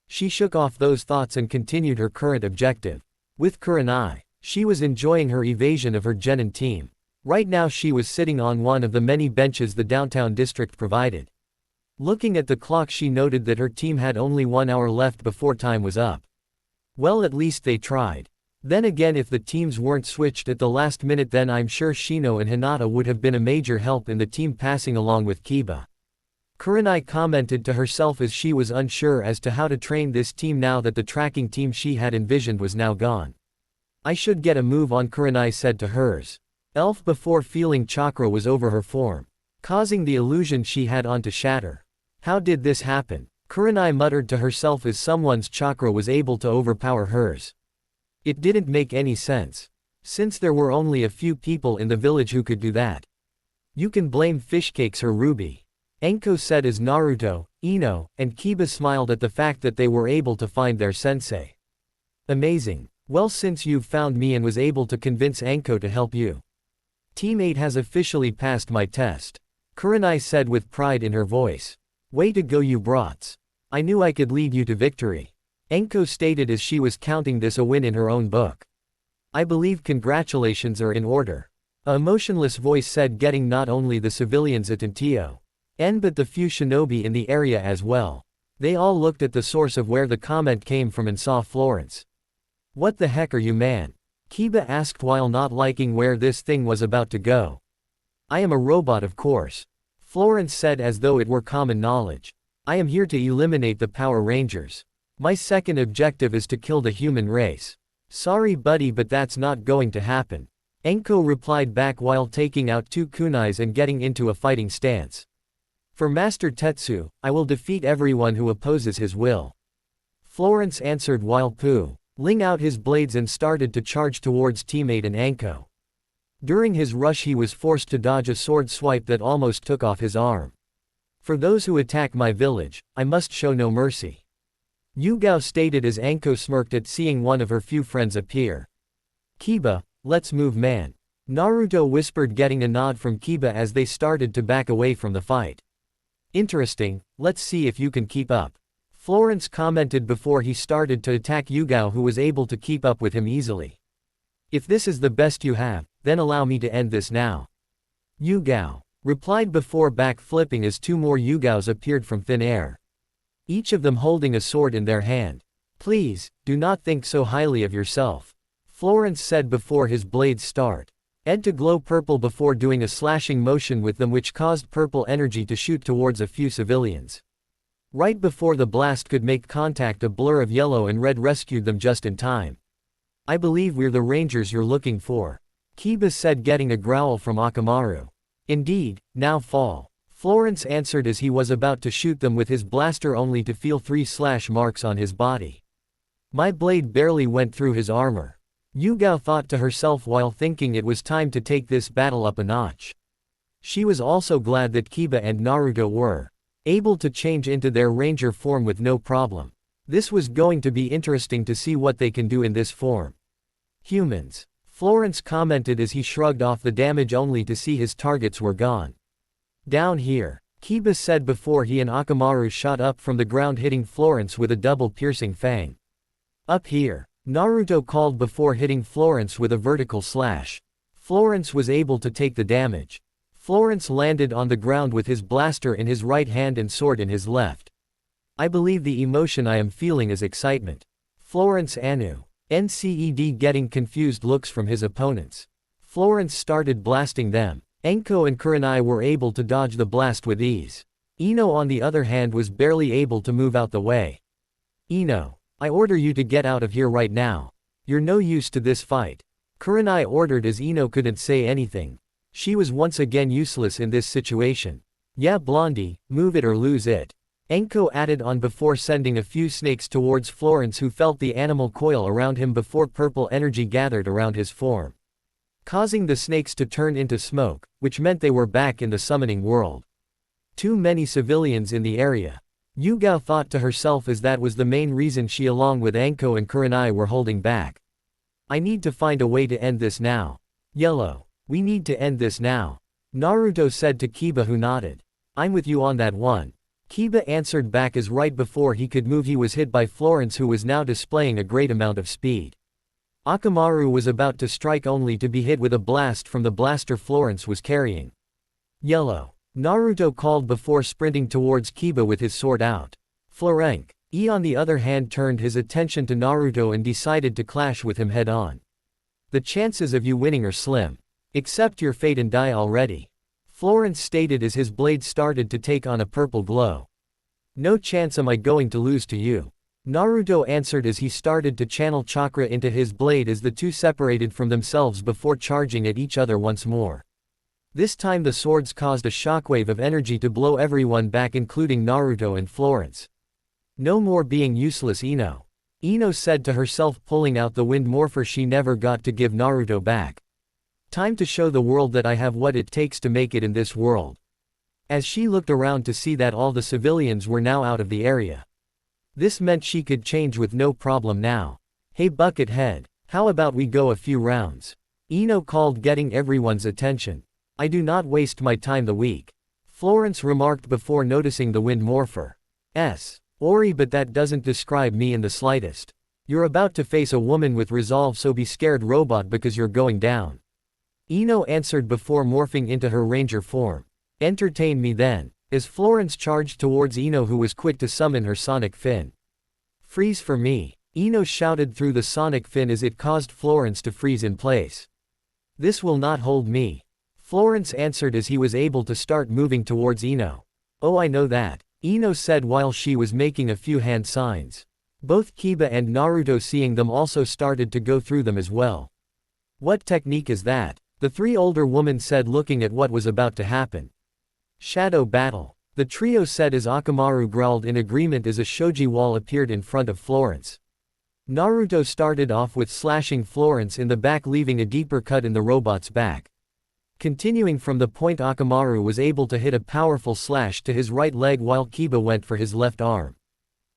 She shook off those thoughts and continued her current objective. With Kurenai, she was enjoying her evasion of her genin team. Right now she was sitting on one of the many benches the downtown district provided. Looking at the clock, she noted that her team had only 1 hour left before time was up. Well, at least they tried. Then again, if the teams weren't switched at the last minute, then I'm sure Shino and Hinata would have been a major help in the team passing along with Kiba. Kurenai commented to herself as she was unsure as to how to train this team now that the tracking team she had envisioned was now gone. I should get a move on, Kurenai said to hers. Elf before feeling chakra was over her form, causing the illusion she had on to shatter. How did this happen? Kurenai muttered to herself as someone's chakra was able to overpower hers. It didn't make any sense, since there were only a few people in the village who could do that. You can blame Fishcakes or Ruby, Enko said as Naruto, Ino, and Kiba smiled at the fact that they were able to find their sensei. Amazing. Well, since you've found me and was able to convince Enko to help you. Teammate has officially passed my test, Kurenai said with pride in her voice. Way to go, you brats. I knew I could lead you to victory, Enko stated as she was counting this a win in her own book. I believe congratulations are in order, a emotionless voice said, getting not only the civilians at Tantio but the few shinobi in the area as well. They all looked at the source of where the comment came from and saw Florence. What the heck are you, man? Kiba asked while not liking where this thing was about to go. I am a robot, of course, Florence said as though it were common knowledge. I am here to eliminate the Power Rangers. My second objective is to kill the human race. Sorry buddy, but that's not going to happen, Enko replied back while taking out 2 kunais and getting into a fighting stance. For Master Tetsu, I will defeat everyone who opposes his will, Florence answered while pulling out his blades and started to charge towards teammate and Enko. During his rush he was forced to dodge a sword swipe that almost took off his arm. For those who attack my village, I must show no mercy, Yugao stated as Enko smirked at seeing one of her few friends appear. Kiba, let's move, man, Naruto whispered, getting a nod from Kiba as they started to back away from the fight. Interesting, let's see if you can keep up, Florence commented before he started to attack Yugao, who was able to keep up with him easily. If this is the best you have, then allow me to end this now, Yugao replied before back-flipping as 2 more Yugaos appeared from thin air, each of them holding a sword in their hand. Please, do not think so highly of yourself, Florence said before his blades start to glow purple before doing a slashing motion with them which caused purple energy to shoot towards a few civilians. Right before the blast could make contact, a blur of yellow and red rescued them just in time. I believe we're the Rangers you're looking for, Kiba said, getting a growl from Akamaru. Indeed, now fall, Florence answered as he was about to shoot them with his blaster only to feel 3 slash marks on his body. My blade barely went through his armor, Yugao thought to herself while thinking it was time to take this battle up a notch. She was also glad that Kiba and Naruto were able to change into their ranger form with no problem. This was going to be interesting to see what they can do in this form. Humans, Florence commented as he shrugged off the damage only to see his targets were gone. Down here, Kiba said before he and Akamaru shot up from the ground, hitting Florence with a double piercing fang. Up here, Naruto called before hitting Florence with a vertical slash. Florence was able to take the damage. Florence landed on the ground with his blaster in his right hand and sword in his left. I believe the emotion I am feeling is excitement, Florence Anu NCED, getting confused looks from his opponents. Florence started blasting them. Enko and Kurenai were able to dodge the blast with ease. Ino on the other hand was barely able to move out the way. Ino, I order you to get out of here right now. You're no use to this fight, Kurenai ordered as Ino couldn't say anything. She was once again useless in this situation. Yeah, Blondie, move it or lose it, Enko added on before sending a few snakes towards Florence, who felt the animal coil around him before purple energy gathered around his form, causing the snakes to turn into smoke, which meant they were back in the summoning world. Too many civilians in the area, Yugao thought to herself, as that was the main reason she along with Enko and Kurenai were holding back. I need to find a way to end this now. Yellow, We need to end this now. Naruto said to Kiba, who nodded. I'm with you on that one. Kiba answered back as right before he could move he was hit by Florence, who was now displaying a great amount of speed. Akamaru was about to strike only to be hit with a blast from the blaster Florence was carrying. Yellow. Naruto called before sprinting towards Kiba with his sword out. Florenk. On the other hand turned his attention to Naruto and decided to clash with him head-on. The chances of you winning are slim. Accept your fate and die already. Florence stated as his blade started to take on a purple glow. No chance am I going to lose to you. Naruto answered as he started to channel chakra into his blade as the two separated from themselves before charging at each other once more. This time the swords caused a shockwave of energy to blow everyone back, including Naruto and Florence. No more being useless, Ino. Ino said to herself, pulling out the wind morpher she never got to give Naruto back. Time to show the world that I have what it takes to make it in this world. As she looked around to see that all the civilians were now out of the area. This meant she could change with no problem now. Hey Buckethead, how about we go a few rounds? Ino called, getting everyone's attention. I do not waste my time the weak. Florence remarked before noticing the wind morpher. Ori, but that doesn't describe me in the slightest. You're about to face a woman with resolve, so be scared robot because you're going down. Ino answered before morphing into her ranger form. Entertain me then. As Florence charged towards Ino, who was quick to summon her sonic fin. Freeze for me. Ino shouted through the sonic fin as it caused Florence to freeze in place. This will not hold me. Florence answered as he was able to start moving towards Ino. Oh, I know that. Ino said while she was making a few hand signs. Both Kiba and Naruto, seeing them, also started to go through them as well. What technique is that? The three older women said, looking at what was about to happen. Shadow battle. The trio said as Akamaru growled in agreement as a shoji wall appeared in front of Florence. Naruto started off with slashing Florence in the back, leaving a deeper cut in the robot's back. Continuing from the point, Akamaru was able to hit a powerful slash to his right leg while Kiba went for his left arm.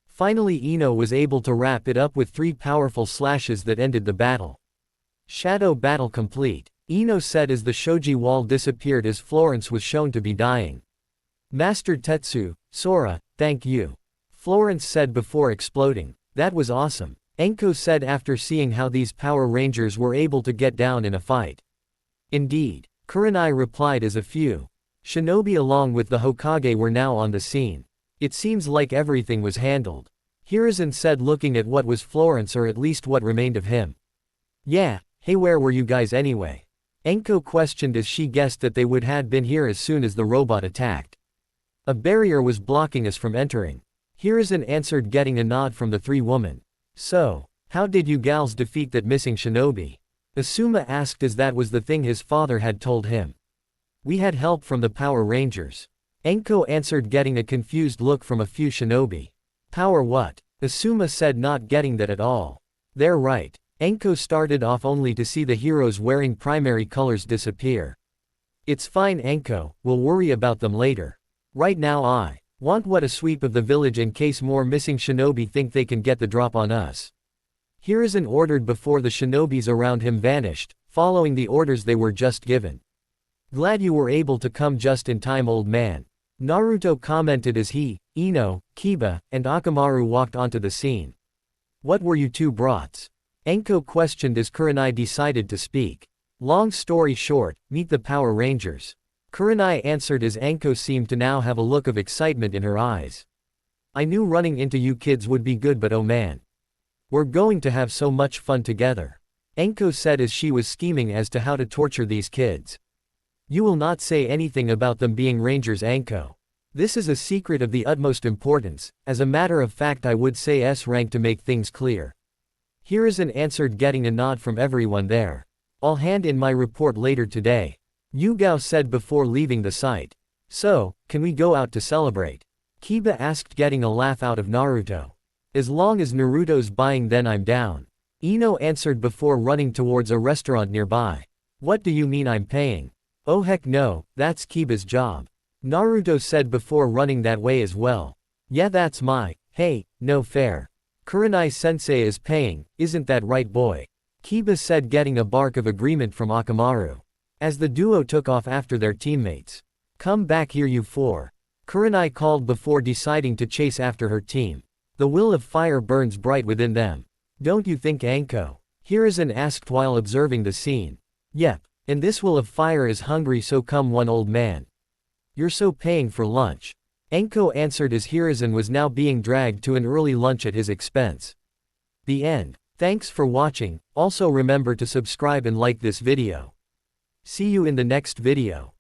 Finally Ino was able to wrap it up with 3 powerful slashes that ended the battle. Shadow battle complete. Ino said as the shoji wall disappeared as Florence was shown to be dying. Master Tetsu, Sora, thank you. Florence said before exploding. That was awesome. Enko said after seeing how these Power Rangers were able to get down in a fight. Indeed. Kurenai replied as a few shinobi along with the Hokage were now on the scene. It seems like everything was handled. Hiruzen said, looking at what was Florence, or at least what remained of him. Yeah, hey, where were you guys anyway? Enko questioned as she guessed that they would had been here as soon as the robot attacked. A barrier was blocking us from entering. Hiruzen answered, getting a nod from the 3 women. So, how did you gals defeat that missing shinobi? Asuma asked as that was the thing his father had told him. We had help from the Power Rangers. Enko answered, getting a confused look from a few shinobi. Power what? Asuma said, not getting that at all. They're right. Enko started off only to see the heroes wearing primary colors disappear. It's fine Enko, we'll worry about them later. Right now I want what a sweep of the village in case more missing shinobi think they can get the drop on us. Hiruzen ordered before the shinobis around him vanished, following the orders they were just given. Glad you were able to come just in time, old man. Naruto commented as he, Ino, Kiba, and Akamaru walked onto the scene. What were you two brats? Enko questioned as Kurenai decided to speak. Long story short, meet the Power Rangers. Kurenai answered as Enko seemed to now have a look of excitement in her eyes. I knew running into you kids would be good, but oh man. We're going to have so much fun together. Enko said as she was scheming as to how to torture these kids. You will not say anything about them being Rangers, Enko. This is a secret of the utmost importance. As a matter of fact, I would say S rank to make things clear. Hiruzen answered, getting a nod from everyone there. I'll hand in my report later today. Yugao said before leaving the site. So, can we go out to celebrate? Kiba asked, getting a laugh out of Naruto. As long as Naruto's buying, then I'm down. Ino answered before running towards a restaurant nearby. What do you mean I'm paying? Oh heck no, that's Kiba's job. Naruto said before running that way as well. Yeah, that's hey, no fair. Kurenai sensei is paying, isn't that right boy? Kiba said, getting a bark of agreement from Akamaru. As the duo took off after their teammates. Come back here you four. Kurenai called before deciding to chase after her team. The will of fire burns bright within them. Don't you think Anko? Hiruzen asked while observing the scene. Yep, and this will of fire is hungry so come one old man. You're so paying for lunch. Anko answered as Hiruzen was now being dragged to an early lunch at his expense. The end. Thanks for watching, also remember to subscribe and like this video. See you in the next video.